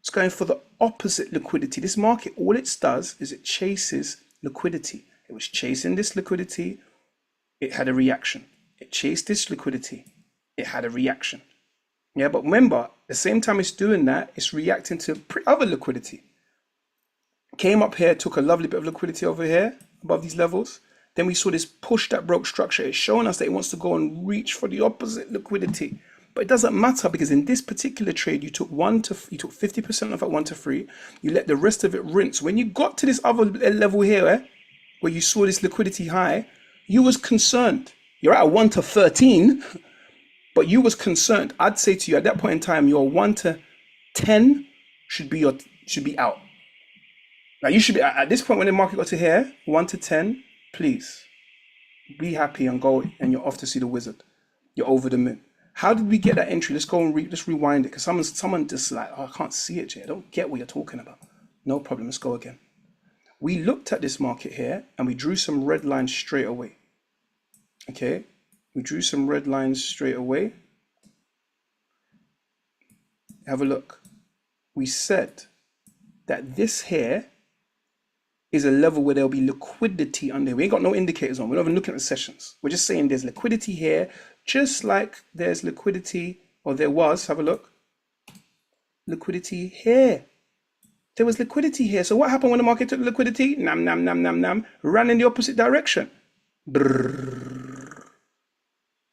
It's going for the opposite liquidity. This market, all it does is it chases liquidity. It was chasing this liquidity. It had a reaction. It chased this liquidity. It had a reaction. Yeah, but remember, at the same time it's doing that, it's reacting to other liquidity. Came up here, took a lovely bit of liquidity over here above these levels. Then we saw this push that broke structure. It's showing us that it wants to go and reach for the opposite liquidity. But it doesn't matter because in this particular trade, you took 50% off at 1 to 3. You let the rest of it rinse. When you got to this other level here, where you saw this liquidity high, you was concerned. You're at a 1 to 13, but you was concerned. I'd say to you at that point in time, your 1 to 10 should be out. Now you should be at this point when the market got to here, 1 to 10, please be happy and go, and you're off to see the wizard. You're over the moon. How did we get that entry? Let's go and let's rewind it because someone just like, oh, I can't see it, Jay. I don't get what you're talking about. No problem. Let's go again. We looked at this market here and we drew some red lines straight away. Okay, we drew some red lines straight away. Have a look. We said that this here is a level where there'll be liquidity under. We ain't got no indicators on. We're not even looking at the sessions. We're just saying there's liquidity here, just like there's liquidity, or there was, have a look, liquidity here. There was liquidity here. So what happened when the market took liquidity? Ran in the opposite direction. Brrr.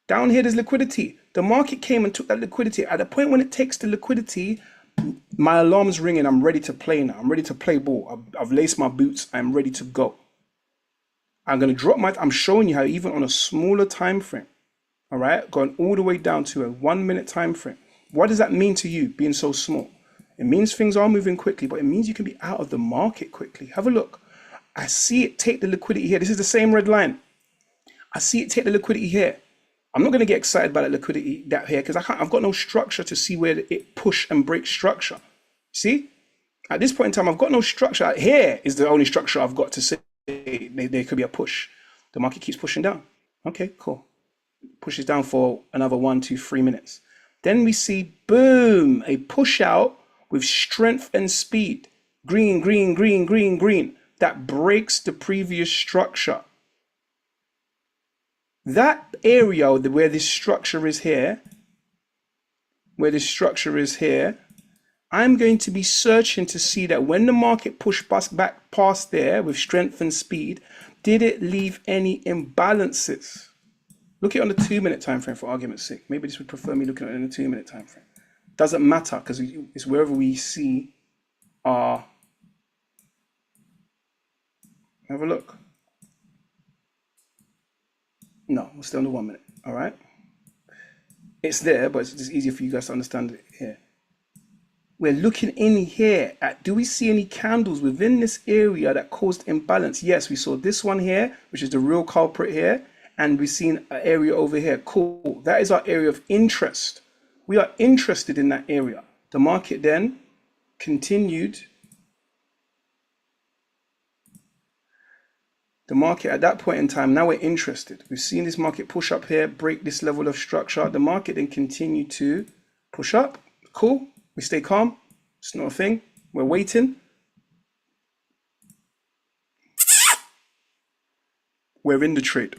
Down here, there's liquidity. The market came and took that liquidity. At the point when it takes the liquidity, my alarm's ringing. I'm ready to play now. I'm ready to play ball. I've laced my boots. I'm ready to go. I'm going to drop I'm showing you how even on a smaller time frame, all right, going all the way down to a 1 minute time frame. What does that mean to you being so small? It means things are moving quickly, but it means you can be out of the market quickly. Have a look. I see it take the liquidity here. This is the same red line. I see it take the liquidity here. I'm not going to get excited about that liquidity that here because I've got no structure to see where it push and break structure. See, at this point in time, I've got no structure. Here is the only structure I've got to say there could be a push. The market keeps pushing down. Okay, cool. Pushes down for another 1, 2, 3 minutes. Then we see, boom, a push out with strength and speed. Green, green, green, green, green. That breaks the previous structure. That area where this structure is here, I'm going to be searching to see that when the market pushed back past there with strength and speed, did it leave any imbalances? Look at it on the 2 minute time frame for argument's sake. Maybe this would prefer me looking at it in the 2 minute time frame. Doesn't matter because it's wherever we see our. Have a look. No, we're still on the 1 minute. All right. It's there, but it's just easier for you guys to understand it here. We're looking in here at, do we see any candles within this area that caused imbalance? Yes, we saw this one here, which is the real culprit here. And we've seen an area over here. Cool. That is our area of interest. We are interested in that area. The market then continued. The market at that point in time, now we're interested. We've seen this market push up here, break this level of structure. The market then continued to push up Cool. We stay calm. It's not a thing. We're waiting. We're in the trade.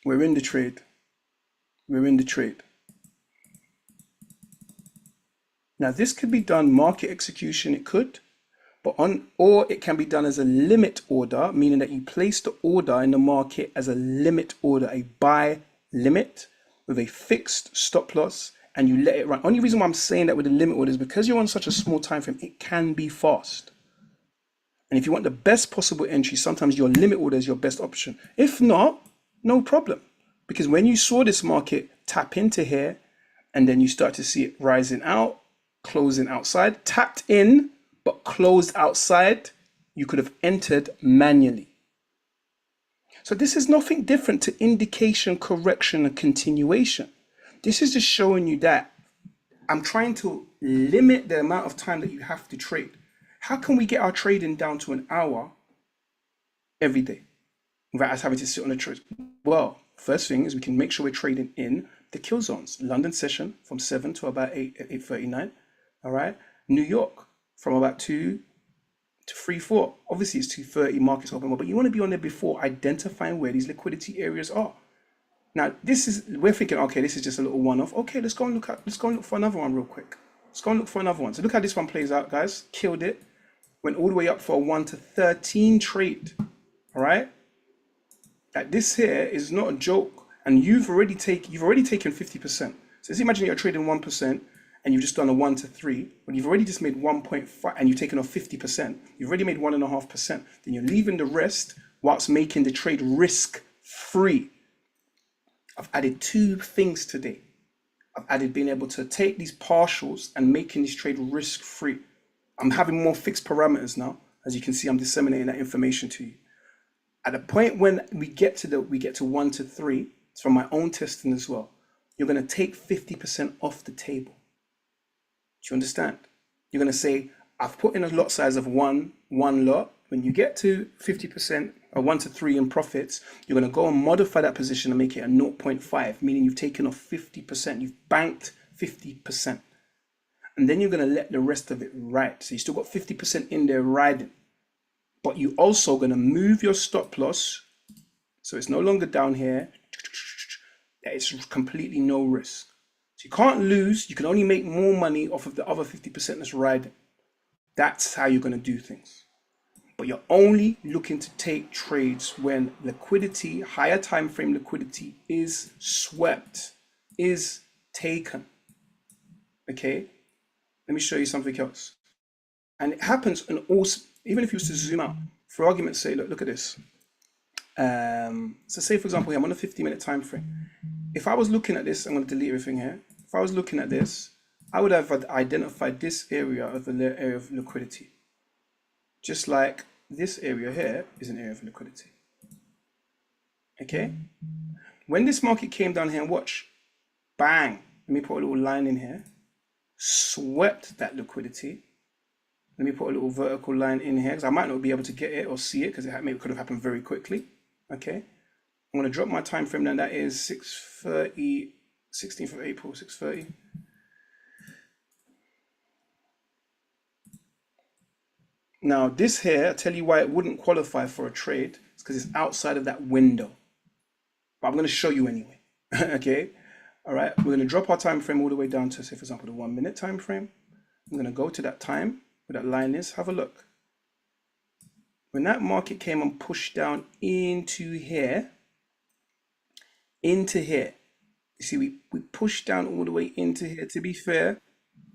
We're in the trade. We're in the trade. Now this could be done market execution, it could, or it can be done as a limit order, meaning that you place the order in the market as a limit order, a buy limit with a fixed stop loss, and you let it run. Only reason why I'm saying that with a limit order is because you're on such a small time frame, it can be fast. And if you want the best possible entry, sometimes your limit order is your best option. If not, no problem. Because when you saw this market tap into here, and then you start to see it rising out, closing outside, tapped in, but closed outside, you could have entered manually. So this is nothing different to indication, correction, and continuation. This is just showing you that I'm trying to limit the amount of time that you have to trade. How can we get our trading down to an hour every day without us having to sit on the trade? Well, first thing is we can make sure we're trading in the kill zones. London session from 7 to about 8:39. All right. New York from about 2 to 3, 4. Obviously it's 2:30, markets open, but you want to be on there before identifying where these liquidity areas are. Now we're thinking, okay, this is just a little one-off. Okay, let's go and look for another one real quick. Let's go and look for another one. So look how this one plays out, guys. Killed it. Went all the way up for a 1 to 13 trade. All right. Like this here is not a joke, and you've already taken 50%. So let's imagine you're trading 1%. And you've just done a 1 to 3, but you've already just made 1.5, and you've taken off 50%. You've already made 1.5%. Then you're leaving the rest whilst making the trade risk free. I've added 2 things today. I've added being able to take these partials and making this trade risk free. I'm having more fixed parameters now. As you can see, I'm disseminating that information to you. At the point when we get to 1 to 3, it's from my own testing as well. You're going to take 50% off the table. Do you understand? You're going to say, I've put in a lot size of one lot. When you get to 50% or 1 to 3 in profits, you're going to go and modify that position and make it a 0.5, meaning you've taken off 50%. You've banked 50%. And then you're going to let the rest of it ride. So you still got 50% in there riding. But you're also going to move your stop loss. So it's no longer down here. It's completely no risk. You can't lose, you can only make more money off of the other 50% that's riding. That's how you're going to do things. But you're only looking to take trades when liquidity, higher time frame liquidity is swept, is taken. Okay? Let me show you something else. And it happens in all, even if you was to zoom out, for argument's sake, look at this. So say for example, here, I'm on a 50-minute time frame. If I was looking at this, I'm going to delete everything here. If I was looking at this, I would have identified this area of an area of liquidity. Just like this area here is an area of liquidity. Okay? When this market came down here and watch, bang, let me put a little line in here, swept that liquidity. Let me put a little vertical line in here because I might not be able to get it or see it because it could have happened very quickly. Okay? I'm going to drop my time frame down. That is 6:30. 16th of April, 6:30. Now this here, I'll tell you why it wouldn't qualify for a trade. It's because it's outside of that window. But I'm going to show you anyway. Okay? All right, we're going to drop our time frame all the way down to, say, for example, the 1 minute time frame. I'm going to go to that time where that line is. Have a look. When that market came and pushed down into here, you see, we pushed down all the way into here. To be fair,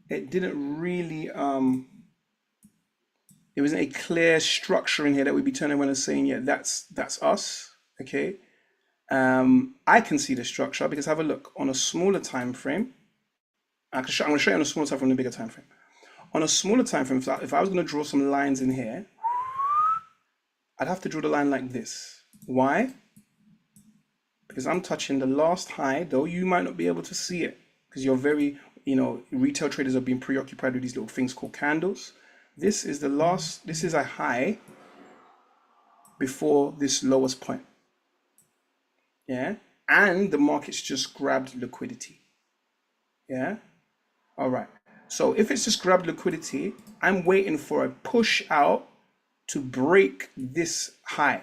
it didn't really, it wasn't a clear structure in here that we'd be turning around and saying, yeah, that's us, okay? I can see the structure because have a look on a smaller time frame. I'm going to show you on a smaller time frame and a bigger time frame. On a smaller time frame, if I was going to draw some lines in here, I'd have to draw the line like this. Why? Because I'm touching the last high, though you might not be able to see it because you're very, retail traders are being preoccupied with these little things called candles. This is the last, this is a high before this lowest point. Yeah. And the market's just grabbed liquidity. Yeah. All right. So if it's just grab liquidity, I'm waiting for a push out to break this high.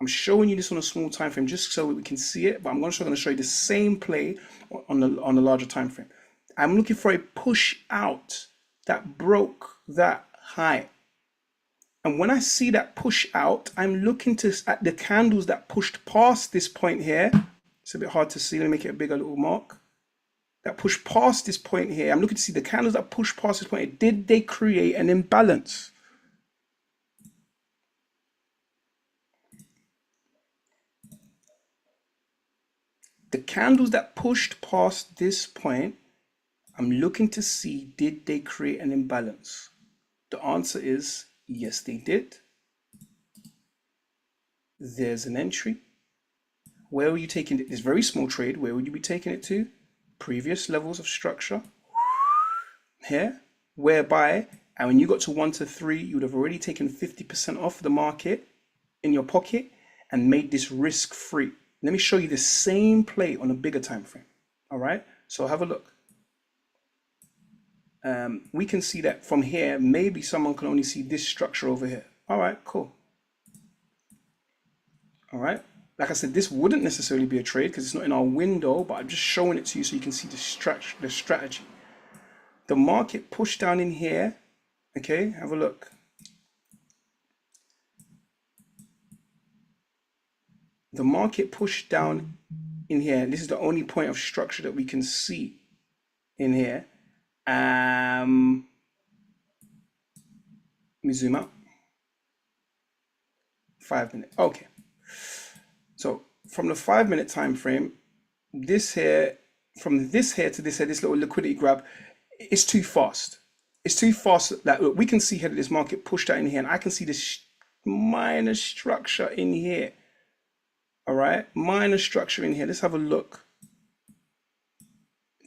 I'm showing you this on a small time frame just so we can see it, but I'm going to show you the same play on the larger time frame. I'm looking for a push out that broke that high. And when I see that push out, I'm looking at the candles that pushed past this point here. It's a bit hard to see. Let me make it a bigger little mark. That pushed past this point here. I'm looking to see the candles that pushed past this point. Did they create an imbalance? The candles that pushed past this point, I'm looking to see, did they create an imbalance? The answer is yes, they did. There's an entry. Where were you taking it? This very small trade, where would you be taking it to? Previous levels of structure here, whereby, and when you got to 1 to 3, you would have already taken 50% off the market in your pocket and made this risk free. Let me show you the same play on a bigger time frame. All right, so have a look. We can see that from here, maybe someone can only see this structure over here. All right, cool. All right, like I said, this wouldn't necessarily be a trade because it's not in our window, but I'm just showing it to you so you can see the strategy. The market pushed down in here. Okay, have a look. The market pushed down in here. This is the only point of structure that we can see in here. Let me zoom out. 5 minutes. Okay. So from the 5 minute time frame, this here, from this here to this here, this little liquidity grab, it's too fast. It's too fast. Like, look, we can see here that this market pushed out in here, and I can see this minor structure in here. All right, minor structure in here. Let's have a look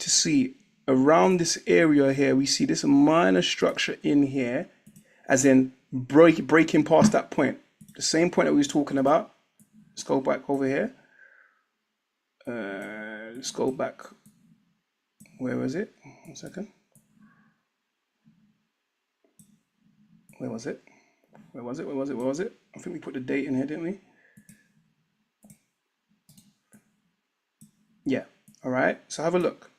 to see around this area here. We see this minor structure in here, as in breaking past that point, the same point that we was talking about. Let's go back over here. Let's go back. Where was it? 1 second. Where was it? Where was it? Where was it? Where was it? I think we put the date in here, didn't we? Yeah. All right. So have a look.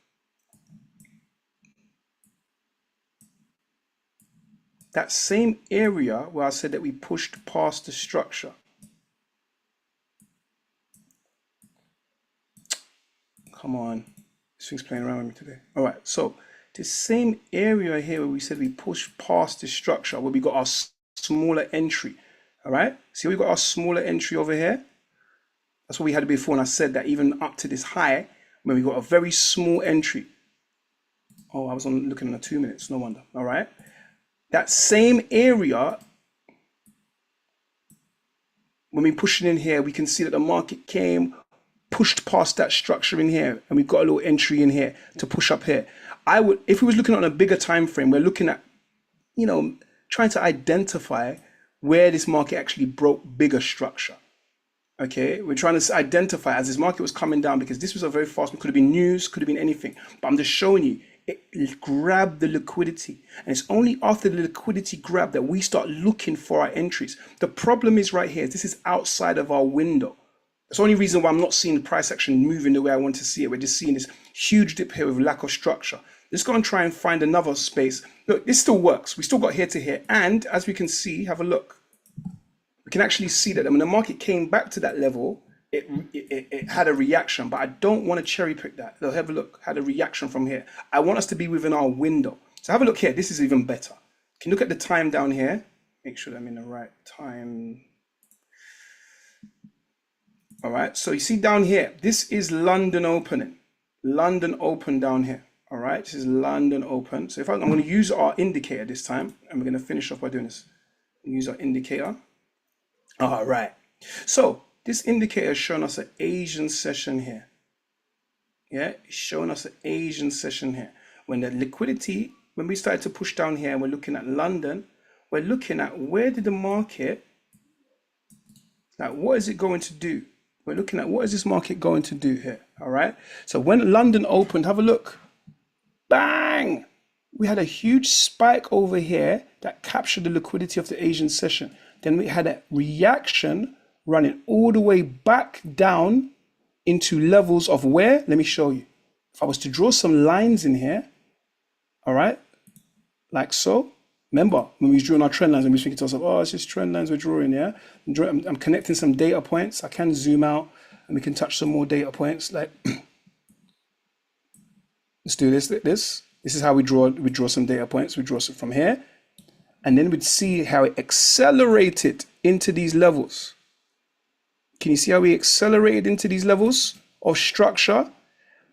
That same area where I said that we pushed past the structure. Come on. This thing's playing around with me today. All right. So the same area here where we said we pushed past the structure, where we got our smaller entry. All right. See, we got our smaller entry over here. That's what we had before. And I said that even up to this high, when we got a very small entry. Oh, I was looking at 2 minutes. No wonder. All right. That same area, when we push it in here, we can see that the market came, pushed past that structure in here, and we've got a little entry in here to push up here. I would, if we was looking on a bigger time frame, we're looking at, trying to identify where this market actually broke bigger structure. Okay, we're trying to identify as this market was coming down, because this was a very fast, it could have been news, could have been anything, but I'm just showing you, it grabbed the liquidity, and it's only after the liquidity grab that we start looking for our entries. The problem is right here, this is outside of our window. That's the only reason why I'm not seeing the price action moving the way I want to see it. We're just seeing this huge dip here with lack of structure. Let's go and try and find another space. Look, this still works. We still got here to here, and as we can see, have a look. We can actually see that when the market came back to that level, it had a reaction, but I don't want to cherry pick that. They'll have a look, had a reaction from here. I want us to be within our window. So have a look here. This is even better. You can look at the time down here. Make sure that I'm in the right time. All right. So you see down here, this is London opening. London open down here. All right. This is London open. So if I'm going to use our indicator this time, and we're going to finish off by doing this. Use our indicator. All right. So this indicator is showing us an Asian session here. Yeah, it's showing us an Asian session here. When the liquidity, when we started to push down here, we're looking at London. We're looking at where did the market, like what is it going to do? We're looking at what is this market going to do here? All right. So when London opened, have a look. bang, we had a huge spike over here that captured the liquidity of the Asian session. Then we had a reaction running all the way back down into levels of where? Let me show you. If I was to draw some lines in here, all right, like so. Remember, when we was drawing our trend lines, and we were thinking to ourselves, oh, it's just trend lines we're drawing, yeah? I'm connecting some data points. I can zoom out and we can touch some more data points. Like, let's do this. This is how we draw some data points. We draw some from here. And then we'd see how it accelerated into these levels. Can you see how we accelerated into these levels of structure?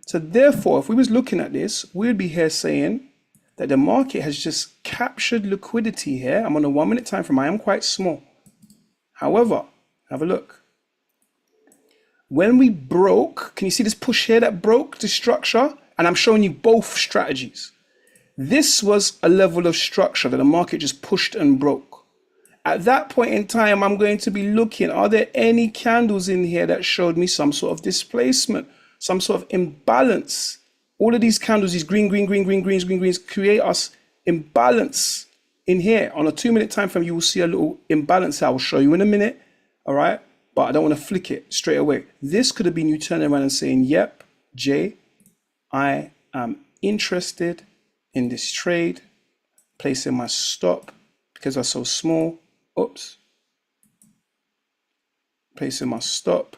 So therefore, if we was looking at this, we'd be here saying that the market has just captured liquidity here. I'm on a 1 minute time frame. I am quite small. However, have a look. When we broke, can you see this push here that broke the structure? And I'm showing you both strategies. This was a level of structure that the market just pushed and broke. At that point in time, I'm going to be looking, are there any candles in here that showed me some sort of displacement, some sort of imbalance? All of these candles, these greens, create us imbalance in here. On a 2 minute time frame, you will see a little imbalance. I will show you in a minute. All right. But I don't want to flick it straight away. This could have been you turning around and saying, yep, Jay, I am interested in this trade, placing my stop because I'm so small. Oops. Placing my stop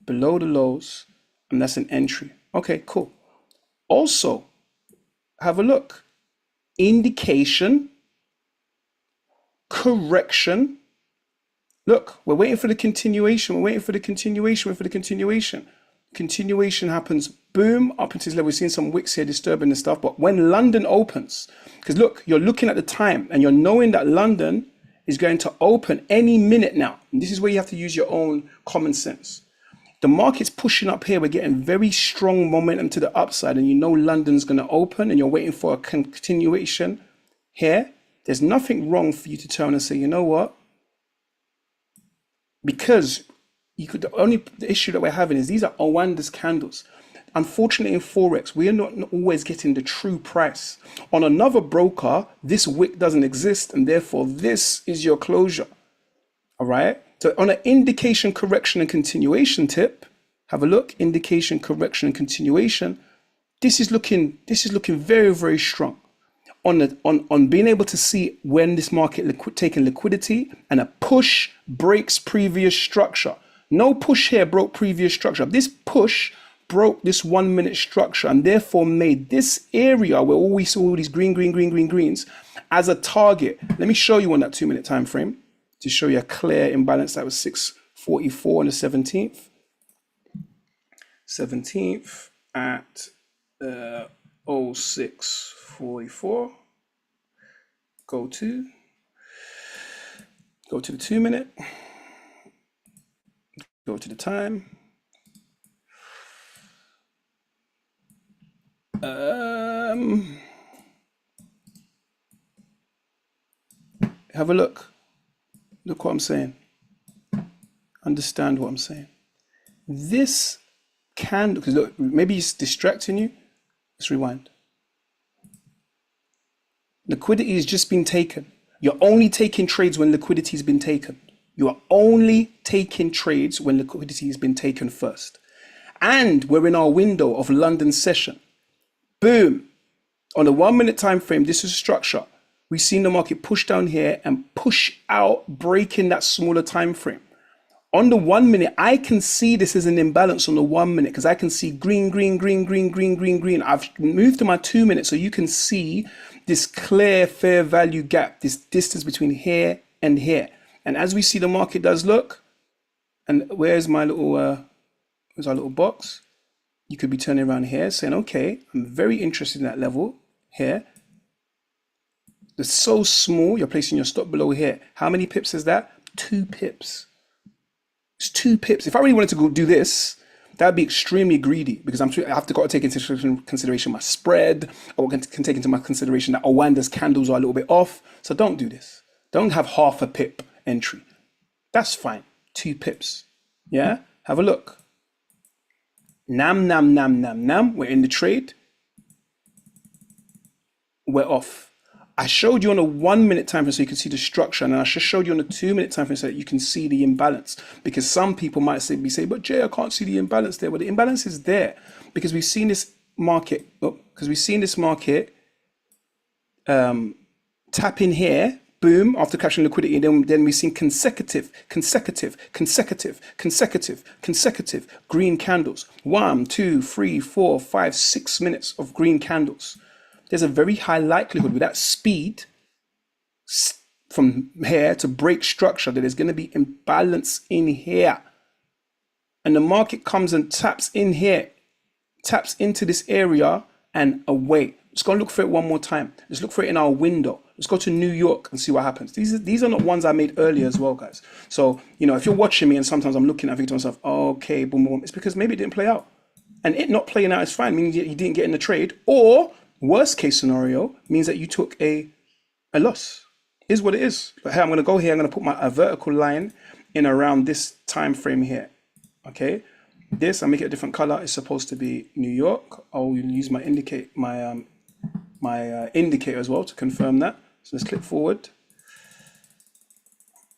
below the lows, and that's an entry. Okay, cool. Also, have a look. Indication, correction. Look, we're waiting for the continuation. We're waiting for the continuation. We're for the continuation. Continuation happens, boom, up into this level. We're seeing some wicks here disturbing the stuff. But when London opens, because look, you're looking at the time and you're knowing that London is going to open any minute now. And this is where you have to use your own common sense. The market's pushing up here. We're getting very strong momentum to the upside, and you know London's going to open and you're waiting for a continuation here. There's nothing wrong for you to turn and say, you know what? Because the issue that we're having is these are Owanda's candles. Unfortunately, in Forex, we are not always getting the true price. On another broker, this wick doesn't exist, and therefore this is your closure. All right. So on an indication, correction, and continuation tip, have a look. Indication, correction, and continuation. This is looking very, very strong. On being able to see when this market taking liquidity and a push breaks previous structure. No push here broke previous structure. This push broke this 1 minute structure and therefore made this area where all we saw all these greens as a target. Let me show you on that 2 minute time frame to show you a clear imbalance. That was 644 on the 17th. 17th at 0644. Go to the 2 minute. Go to the time. Have a look. Look what I'm saying. Understand what I'm saying. This candle, because look, maybe it's distracting you. Let's rewind. Liquidity has just been taken. You're only taking trades when liquidity has been taken. You are only taking trades when liquidity has been taken first. And we're in our window of London session. Boom. On a 1 minute time frame, this is structure. We've seen the market push down here and push out, breaking that smaller time frame. On the 1 minute, I can see this is an imbalance on the 1 minute because I can see green. I've moved to my 2 minutes so you can see this clear fair value gap, this distance between here and here. And as we see the market does look, and where's my little, where's our little box? You could be turning around here saying, okay, I'm very interested in that level here. It's so small, you're placing your stop below here. How many pips is that? 2 pips. It's 2 pips. If I really wanted to go do this, that'd be extremely greedy because I have to take into consideration my spread. I can take into my consideration that Owanda's candles are a little bit off. So don't do this. Don't have half a pip entry. That's fine. 2 pips. Yeah. Have a look. Nam. We're in the trade. we're off. I showed you on a 1 minute time frame so you can see the structure, and I just showed you on a 2 minute time frame so that you can see the imbalance. Because some people might say, but Jay, I can't see the imbalance there. Well, the imbalance is there because we've seen this market, tap in here, boom, after capturing liquidity, and then we've seen consecutive green candles. 1, 2, 3, 4, 5, 6 minutes of green candles. There's a very high likelihood with that speed from here to break structure that there's going to be imbalance in here. And the market comes and taps in here, taps into this area and away. Let's go and look for it one more time. Let's look for it in our window. Let's go to New York and see what happens. These are not ones I made earlier as well, guys. So, if you're watching me and sometimes I'm looking at it to myself, okay, boom, boom, it's because maybe it didn't play out. And it not playing out is fine, meaning you didn't get in the trade. Or worst case scenario means that you took a loss. Is what it is. But hey, I'm going to go here. I'm going to put a vertical line in around this time frame here. Okay. This, I'll make it a different color. It's supposed to be New York. I'll use my indicator as well to confirm that. So let's click forward.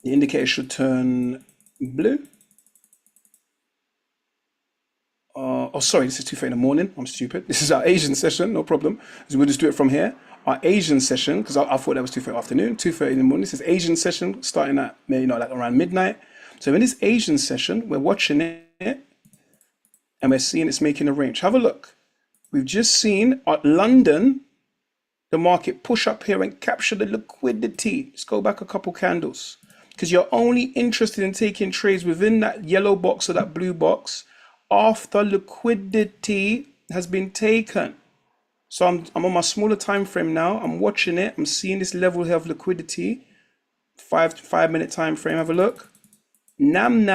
The indicator should turn blue. Sorry, this is 2:30 in the morning. I'm stupid. This is our Asian session, no problem. So we'll just do it from here. Our Asian session, because I thought that was 2:30 afternoon, 2:30 in the morning. This is Asian session starting at like around midnight. So in this Asian session, we're watching it and we're seeing it's making a range. Have a look. We've just seen London, the market push up here and capture the liquidity. Let's go back a couple candles because you're only interested in taking trades within that yellow box or that blue box after liquidity has been taken. So I'm on my smaller time frame now. I'm watching it. I'm seeing this level here of liquidity. 5 minute time frame. Have a look. Nam.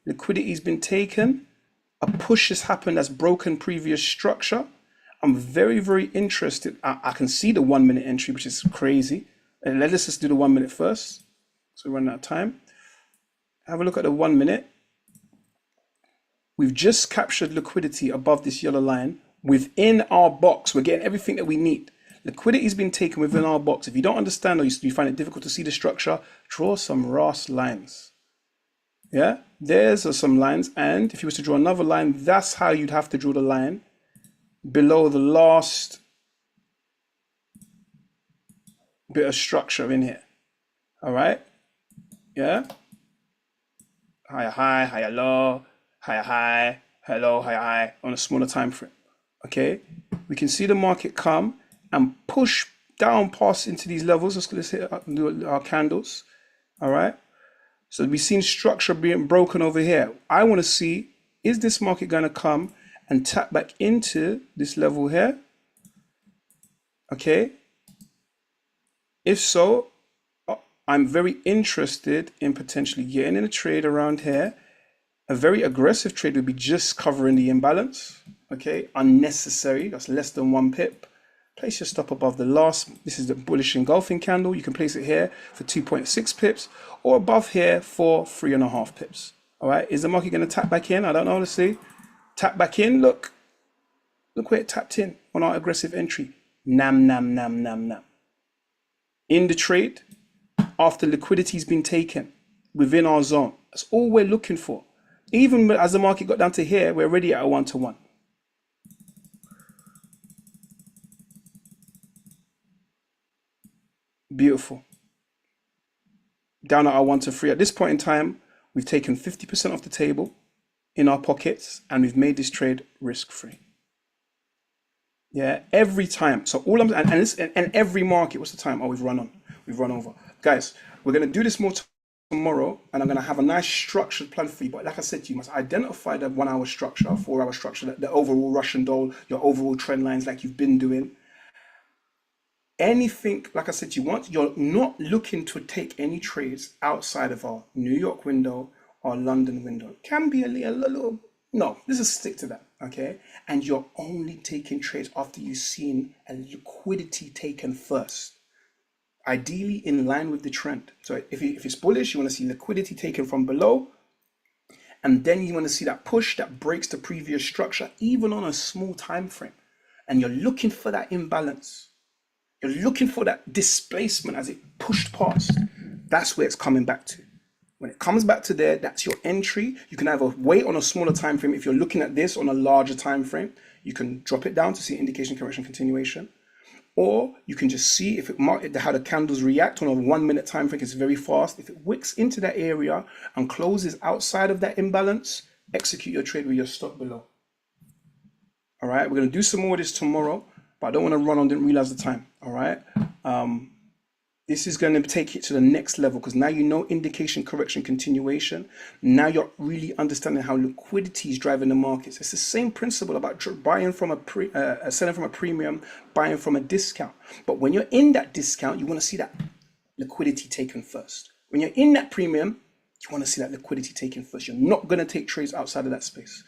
Liquidity's been taken. A push has happened that's broken previous structure. I'm very, very interested. I can see the 1 minute entry, which is crazy. And let's just do the 1 minute first. So we run out of time. Have a look at the 1 minute. We've just captured liquidity above this yellow line within our box. We're getting everything that we need. Liquidity's been taken within our box. If you don't understand or you find it difficult to see the structure, draw some RAS lines. Yeah, there's some lines. And if you was to draw another line, that's how you'd have to draw the line below the last bit of structure in here. All right. Yeah. Higher, higher, low. High, hello, high, on a smaller time frame. Okay, we can see the market come and push down past into these levels. Let's hit our candles. All right, so we've seen structure being broken over here. I want to see, is this market going to come and tap back into this level here? Okay, if so, I'm very interested in potentially getting in a trade around here. A very aggressive trade would be just covering the imbalance, okay? Unnecessary, that's less than 1 pip. Place your stop above the last. This is the bullish engulfing candle. You can place it here for 2.6 pips or above here for 3.5 pips. All right, is the market going to tap back in? I don't know, let's see. Tap back in, look where it tapped in on our aggressive entry. Nam. In the trade, after liquidity's been taken within our zone. That's all we're looking for. Even as the market got down to here, we're already at a 1-to-1. Beautiful. Down at our 1-to-3. At this point in time, we've taken 50% off the table in our pockets and we've made this trade risk-free. Yeah, every time. So all and every market, what's the time? Oh, we've run over. Guys, we're going to do this more tomorrow, and I'm going to have a nice structured plan for you. But like I said, you must identify the 1 hour structure, 4 hour structure, the overall Russian doll, your overall trend lines like you've been doing. Anything, like I said, you're not looking to take any trades outside of our New York window or London window. It can be a little, no, let's just stick to that, okay? And you're only taking trades after you've seen a liquidity taken first. Ideally in line with the trend. So if it's bullish, you want to see liquidity taken from below, and then you want to see that push that breaks the previous structure, even on a small time frame. and you're looking for that imbalance. You're looking for that displacement as it pushed past. That's where it's coming back to. When it comes back to there, that's your entry. You can either wait on a smaller time frame. If you're looking at this on a larger time frame, you can drop it down to see indication, correction, continuation. Or you can just see if how the candles react on a 1 minute time frame. It's very fast. If it wicks into that area and closes outside of that imbalance, execute your trade with your stop below. All right, we're going to do some more of this tomorrow, but I don't want to run on, didn't realize the time. All right. This is going to take it to the next level because now you know indication, correction, continuation. Now you're really understanding how liquidity is driving the markets. It's the same principle about buying from selling from a premium, buying from a discount. But when you're in that discount, you want to see that liquidity taken first. When you're in that premium, you want to see that liquidity taken first. You're not going to take trades outside of that space.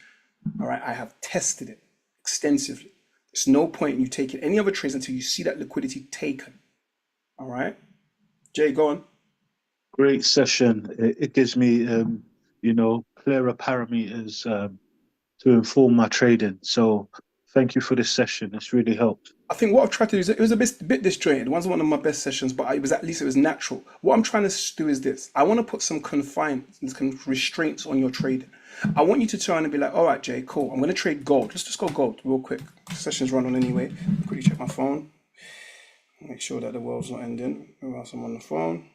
All right, I have tested it extensively. There's no point in you taking any other trades until you see that liquidity taken. All right. Jay, go on. Great session. It gives me, clearer parameters to inform my trading. So thank you for this session. It's really helped. I think what I've tried to do is it was a bit disjointed. It wasn't one of my best sessions, but it was natural. What I'm trying to do is this. I want to put some restraints on your trading. I want you to turn and be like, all right, Jay, cool. I'm going to trade gold. Let's just go gold real quick. The session's run on anyway. Quickly check my phone. Make sure that the world's not ending whilst I'm on the phone.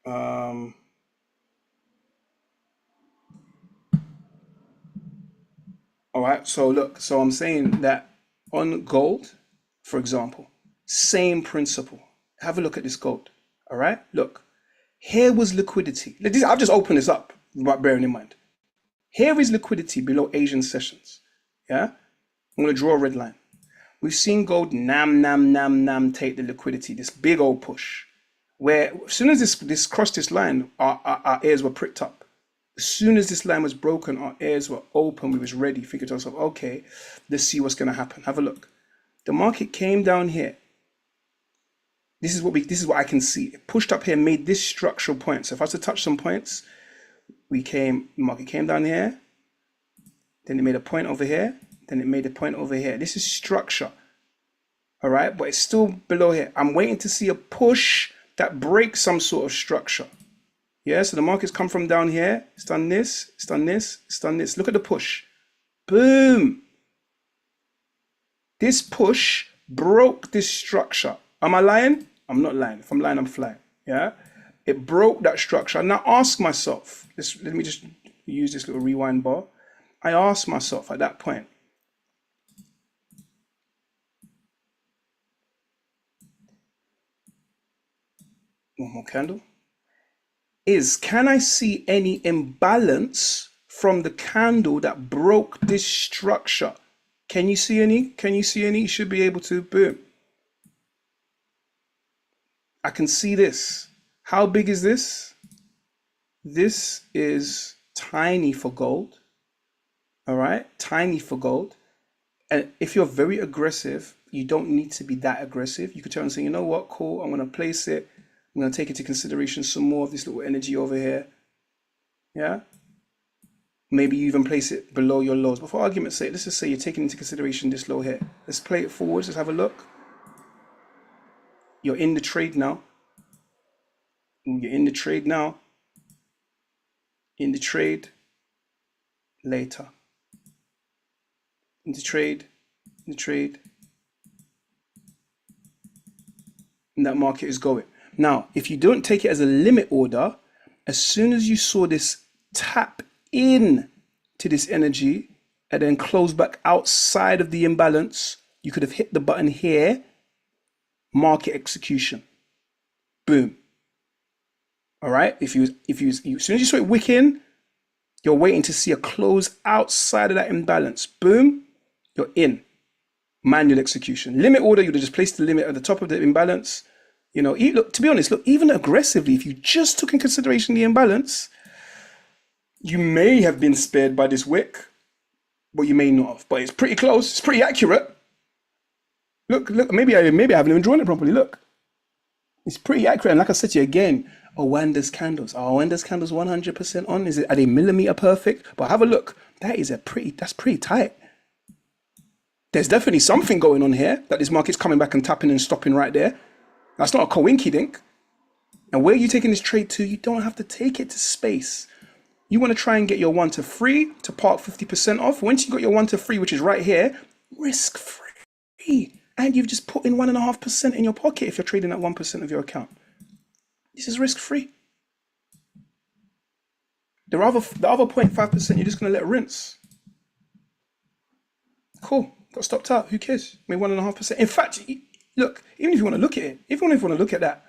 All right, so look, so I'm saying that on gold, for example, same principle. Have a look at this gold. All right, look, here was liquidity. I've just opened this up, but bearing in mind, here is liquidity below Asian sessions. Yeah, I'm going to draw a red line. We've seen gold take the liquidity, this big old push, where as soon as this crossed this line, our ears were pricked up. As soon as this line was broken, our ears were open. We was ready. Figured to ourselves, okay, let's see what's going to happen. Have a look. The market came down here. This is what I can see. It pushed up here, made this structural point. So if I was to touch some points, the market came down here. Then it made a point over here. Then it made a point over here. This is structure. All right, but it's still below here. I'm waiting to see a push that breaks some sort of structure. Yeah, so the market's come from down here. It's done this, it's done this, it's done this. Look at the push. Boom. This push broke this structure. Am I lying? I'm not lying. If I'm lying, I'm flying. Yeah, it broke that structure. Now ask myself, let me just use this little rewind bar. I asked myself at that point, one more candle, can I see any imbalance from the candle that broke this structure? Can you see any? Can you see any? You should be able to. Boom. I can see this. How big is this? This is tiny for gold. All right, tiny for gold. And if you're very aggressive, you don't need to be that aggressive. You could turn and say, you know what, cool, I'm going to place it. I'm going to take into consideration some more of this little energy over here. Yeah. Maybe you even place it below your lows. But for argument's sake, let's just say you're taking into consideration this low here. Let's play it forwards. Let's have a look. You're in the trade now. You're in the trade now. In the trade later. In the trade. In the trade. And that market is going. Now, if you don't take it as a limit order, as soon as you saw this tap in to this energy and then close back outside of the imbalance, you could have hit the button here, market execution. Boom. All right. As soon as you saw it wick in, you're waiting to see a close outside of that imbalance. Boom. You're in. Manual execution. Limit order, you'd have just placed the limit at the top of the imbalance. You know, look, to be honest, look, even aggressively, if you just took in consideration the imbalance, you may have been spared by this wick, but you may not have. But it's pretty close. It's pretty accurate. Look, maybe I haven't even drawn it properly. Look. It's pretty accurate. And like I said to you again, Owanda's candles. Are Owanda's candles 100% on? Are they millimeter perfect? But have a look. That's pretty tight. There's definitely something going on here that this market's coming back and tapping and stopping right there. That's not a coinky dink. And where are you taking this trade to? You don't have to take it to space. You want to try and get your 1 to 3 to park 50% off. Once you got your 1 to 3, which is right here, risk free. And you've just put in 1.5% in your pocket if you're trading at 1% of your account. This is risk free. The other 0.5%, you're just going to let rinse. Cool. Got stopped out. Who cares? Made 1.5%. In fact, look, even if you want to look at it, even if you want to look at that,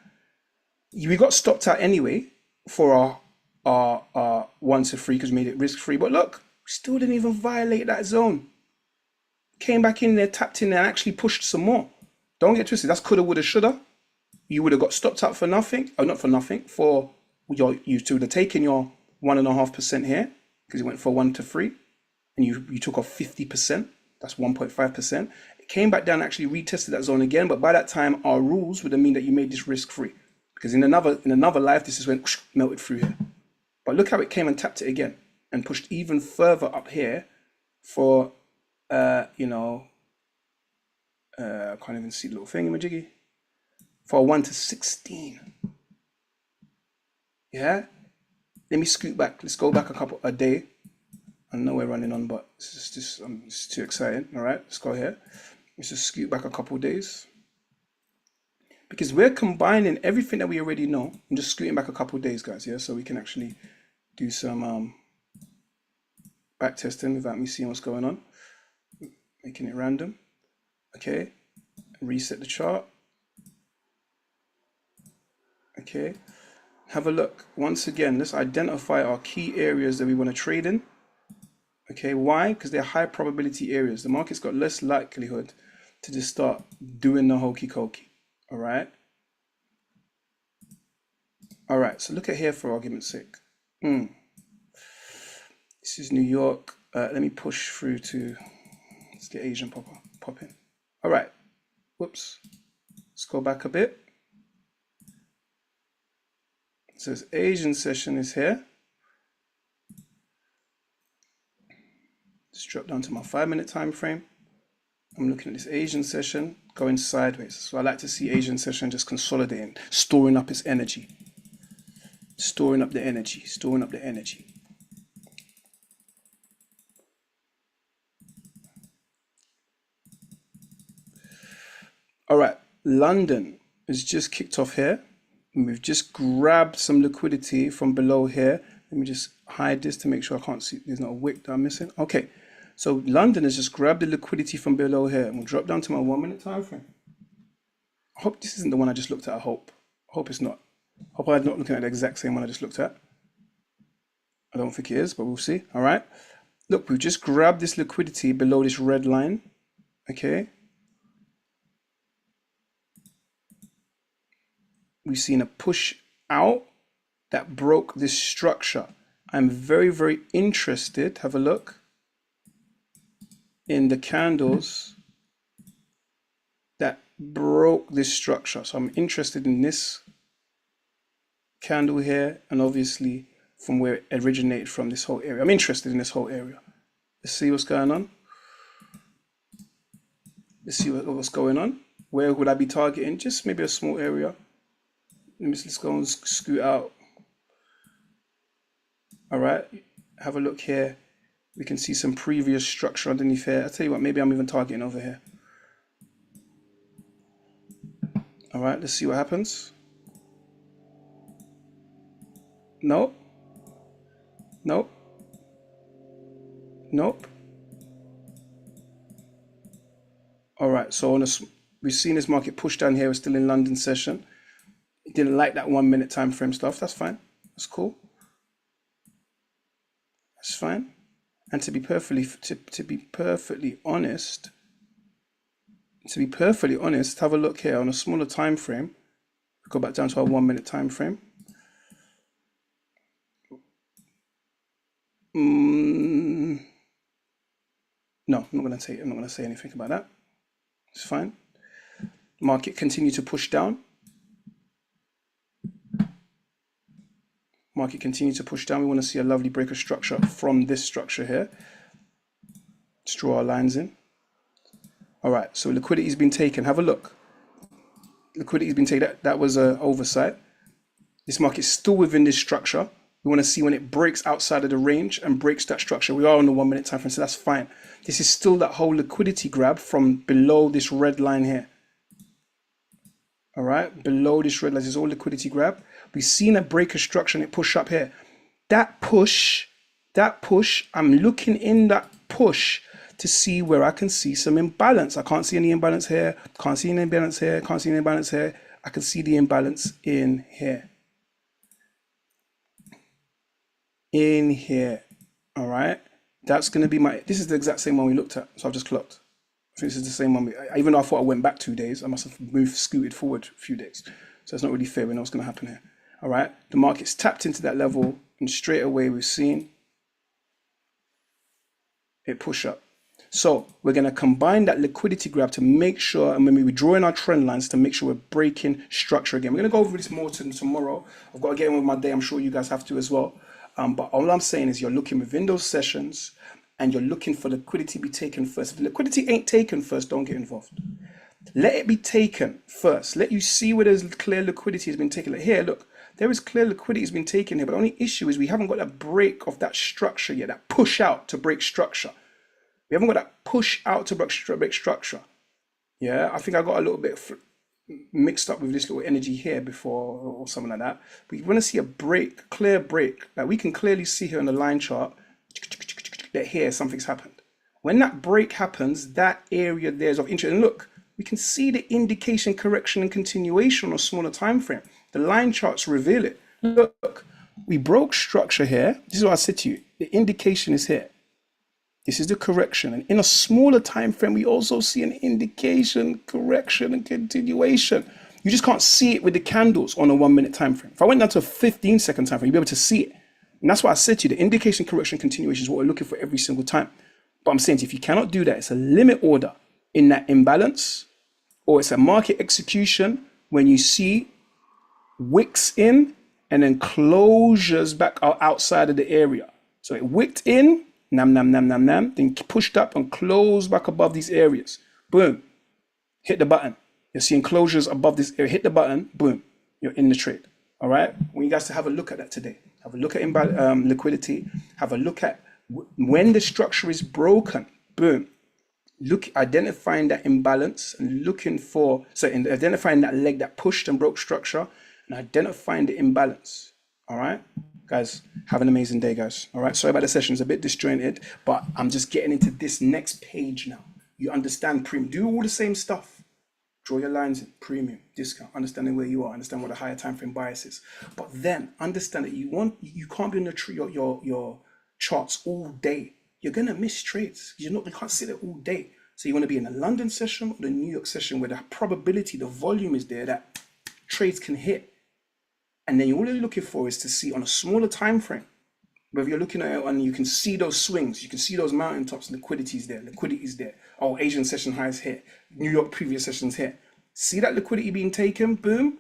we got stopped out anyway for our 1 to 3 because we made it risk free. But look, we still didn't even violate that zone. Came back in there, tapped in there, and actually pushed some more. Don't get twisted. That's coulda, woulda, shoulda. You would have got stopped out for nothing. Oh, not for nothing. For you to have taken your 1.5% here because it went for 1 to 3, and you took off 50%. That's 1.5%. It came back down, actually retested that zone again. But by that time, our rules would have mean that you made this risk free. Because in another life, this is when melted through here. But look how it came and tapped it again and pushed even further up here for, I can't even see the little thing in my jiggy. For 1 to 16. Yeah? Let me scoot back. Let's go back a day. I know we're running on, but it's too exciting. All right, let's go here. Let's just scoot back a couple of days. Because we're combining everything that we already know. I'm just scooting back a couple of days, guys, yeah? So we can actually do some back testing without me seeing what's going on. Making it random. Okay, reset the chart. Okay, have a look. Once again, let's identify our key areas that we want to trade in. Okay, why? Because they're high probability areas. The market's got less likelihood to just start doing the hokey cokey. All right. All right, so look at here for argument's sake. This is New York. Let me push through to, let's get Asian pop in. All right, whoops. Let's go back a bit. It says Asian session is here. Let's drop down to my 5-minute time frame. I'm looking at this Asian session going sideways. So I like to see Asian session just consolidating, storing up its energy. Storing up the energy, storing up the energy. All right, London is just kicked off here. And we've just grabbed some liquidity from below here. Let me just hide this to make sure I can't see. There's not a wick that I'm missing. Okay, so London has just grabbed the liquidity from below here. And we'll drop down to my 1-minute time frame. I hope this isn't the one I just looked at. I hope it's not. I hope I'm not looking at the exact same one I just looked at. I don't think it is, but we'll see. All right. Look, we've just grabbed this liquidity below this red line. Okay. We've seen a push out that broke this structure. I'm very, very interested. Have a look in the candles that broke this structure. So I'm interested in this candle here, and obviously from where it originated from, this whole area. I'm interested in this whole area. Let's see what's going on. Let's see what's going on. Where would I be targeting? Just maybe a small area. Let's go and scoot out. All right, have a look here. We can see some previous structure underneath here. I'll tell you what, maybe I'm even targeting over here. All right, let's see what happens. Nope. Nope. Nope. All right, so we've seen this market push down here. We're still in London session. It didn't like that 1-minute time frame stuff. That's fine. That's cool. That's fine. And to be perfectly honest, have a look here on a smaller time frame. Go back down to our 1-minute time frame. No, I'm not going to say anything about that. It's fine. Market continue to push down. Market continue to push down. We want to see a lovely break of structure from this structure here. Let's draw our lines in. All right, so liquidity's been taken. Have a look. Liquidity's been taken. That was an oversight. This market's still within this structure. We want to see when it breaks outside of the range and breaks that structure. We are on the 1 minute time frame, so that's fine. This is still that whole liquidity grab from below this red line here. All right, below this red line is all liquidity grab. We've seen a breaker structure and it push up here. That push, I'm looking in that push to see where I can see some imbalance. I can't see any imbalance here, can't see any imbalance here, can't see any imbalance here. I can see the imbalance in here. In here, all right? That's gonna be this is the exact same one we looked at, so I've just clocked. I think this is the same one. Even though I thought I went back 2 days, I must have scooted forward a few days. So it's not really fair. We know what's gonna happen here, all right? The market's tapped into that level and straight away we've seen it push up. So we're going to combine that liquidity grab to make sure, and when we draw in our trend lines to make sure we're breaking structure again. We're going to go over this more tomorrow. I've got to get in with my day. I'm sure you guys have to as well. But all I'm saying is you're looking within those sessions and you're looking for liquidity to be taken first. If the liquidity ain't taken first, don't get involved. Let it be taken first. Let you see where there's clear liquidity has been taken. Like here, look, there is clear liquidity has been taken here. But the only issue is we haven't got that break of that structure yet, that push out to break structure. We haven't got that push out to break structure. Yeah, I think I got a little bit mixed up with this little energy here before or something like that. But you want to see a break, clear break. Like we can clearly see here on the line chart that here something's happened. When that break happens, that area there is of interest. And look, we can see the indication, correction, and continuation on a smaller time frame. The line charts reveal it. Look, we broke structure here. This is what I said to you. The indication is here. This is the correction. And in a smaller time frame, we also see an indication, correction, and continuation. You just can't see it with the candles on a 1 minute time frame. If I went down to a 15-second time frame, you'd be able to see it. And that's why I said to you, the indication, correction, continuation is what we're looking for every single time. But I'm saying to you, if you cannot do that, it's a limit order in that imbalance, or it's a market execution when you see wicks in and then closures back outside of the area. So it wicked in, then pushed up and closed back above these areas. Boom, hit the button. You're seeing closures above this area. Hit the button, boom, you're in the trade. All right, I want you guys to have a look at that today. Have a look at liquidity. Have a look at when the structure is broken. Boom, identifying that imbalance and identifying that leg that pushed and broke structure and identifying the imbalance. All right, guys, have an amazing day, guys. All right, sorry about the session, it's a bit disjointed, but I'm just getting into this next page now. You understand premium, do all the same stuff. Draw your lines in, premium, discount, understanding where you are, understand what the higher time frame bias is. But then understand that you can't be in your charts all day. You're gonna miss trades. You can't sit there all day. So you want to be in the London session or the New York session where the probability, the volume is there that trades can hit. And then all you're looking for is to see on a smaller time frame, whether you're looking at it and you can see those swings, you can see those mountaintops, liquidity is there. Oh, Asian session highs here, New York previous sessions here. See that liquidity being taken, boom.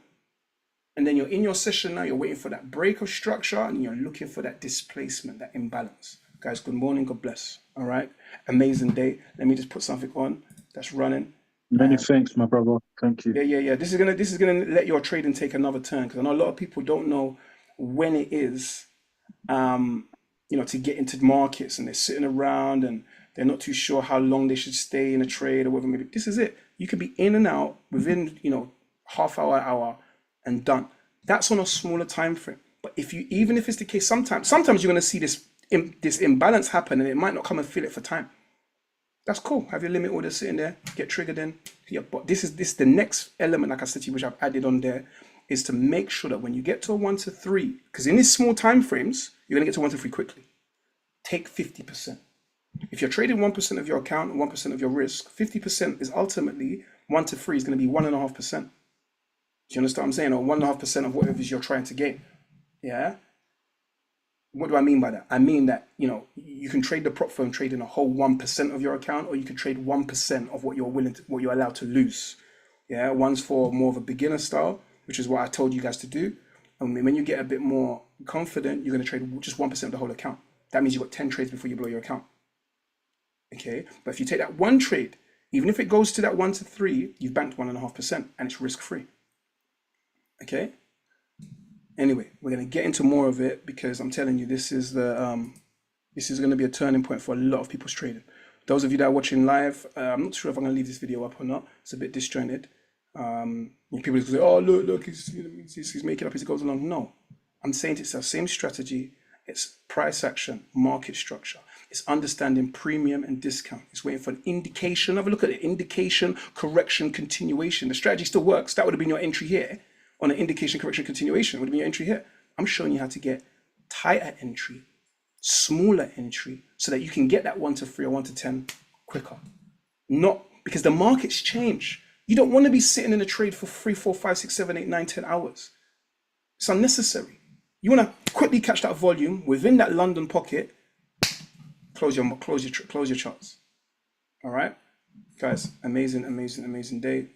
And then you're in your session now, you're waiting for that break of structure and you're looking for that displacement, that imbalance. Guys, good morning, God bless. All right, amazing day. Let me just put something on that's running. Many thanks, my brother. Thank you. Yeah. This is gonna let your trading take another turn because I know a lot of people don't know when it is, to get into markets and they're sitting around and they're not too sure how long they should stay in a trade or whether maybe this is it. You can be in and out within half hour, and done. That's on a smaller time frame. But even if it's the case, sometimes you're gonna see this imbalance happen and it might not come and feel it for time. That's cool. Have your limit order sitting there, get triggered in. Yeah, but this the next element, like I said to you, which I've added on there, is to make sure that when you get to a 1 to 3, because in these small time frames, you're gonna get to 1 to 3 quickly. Take 50%. If you're trading 1% of your account and 1% of your risk, 50% is ultimately 1 to 3 is gonna be 1.5%. Do you understand what I'm saying? Or 1.5% of whatever it is you're trying to gain. Yeah. What do I mean by that? I mean that, you can trade the prop firm trading a whole 1% of your account, or you can trade 1% of what you're allowed to lose. Yeah, one's for more of a beginner style, which is what I told you guys to do. And when you get a bit more confident, you're going to trade just 1% of the whole account. That means you've got 10 trades before you blow your account. Okay, but if you take that one trade Even if it goes to that 1 to 3, you've banked 1.5% and it's risk free. Okay. Anyway, we're going to get into more of it because I'm telling you, this is going to be a turning point for a lot of people's trading. Those of you that are watching live, I'm not sure if I'm going to leave this video up or not. It's a bit disjointed. People say, "Oh, look, he's making up as he goes along." No, I'm saying it's the same strategy. It's price action, market structure. It's understanding premium and discount. It's waiting for an indication. Have a look at it. Indication, correction, continuation. The strategy still works. That would have been your entry here. On an indication, correction, continuation would have been your entry here. I'm showing you how to get tighter entry, smaller entry, so that you can get that 1 to 3 or 1 to 10 quicker. Not because the markets change. You don't want to be sitting in a trade for 3, 4, 5, 6, 7, 8, 9, 10 hours. It's unnecessary. You want to quickly catch that volume within that London pocket. Close your charts. All right, guys. Amazing day.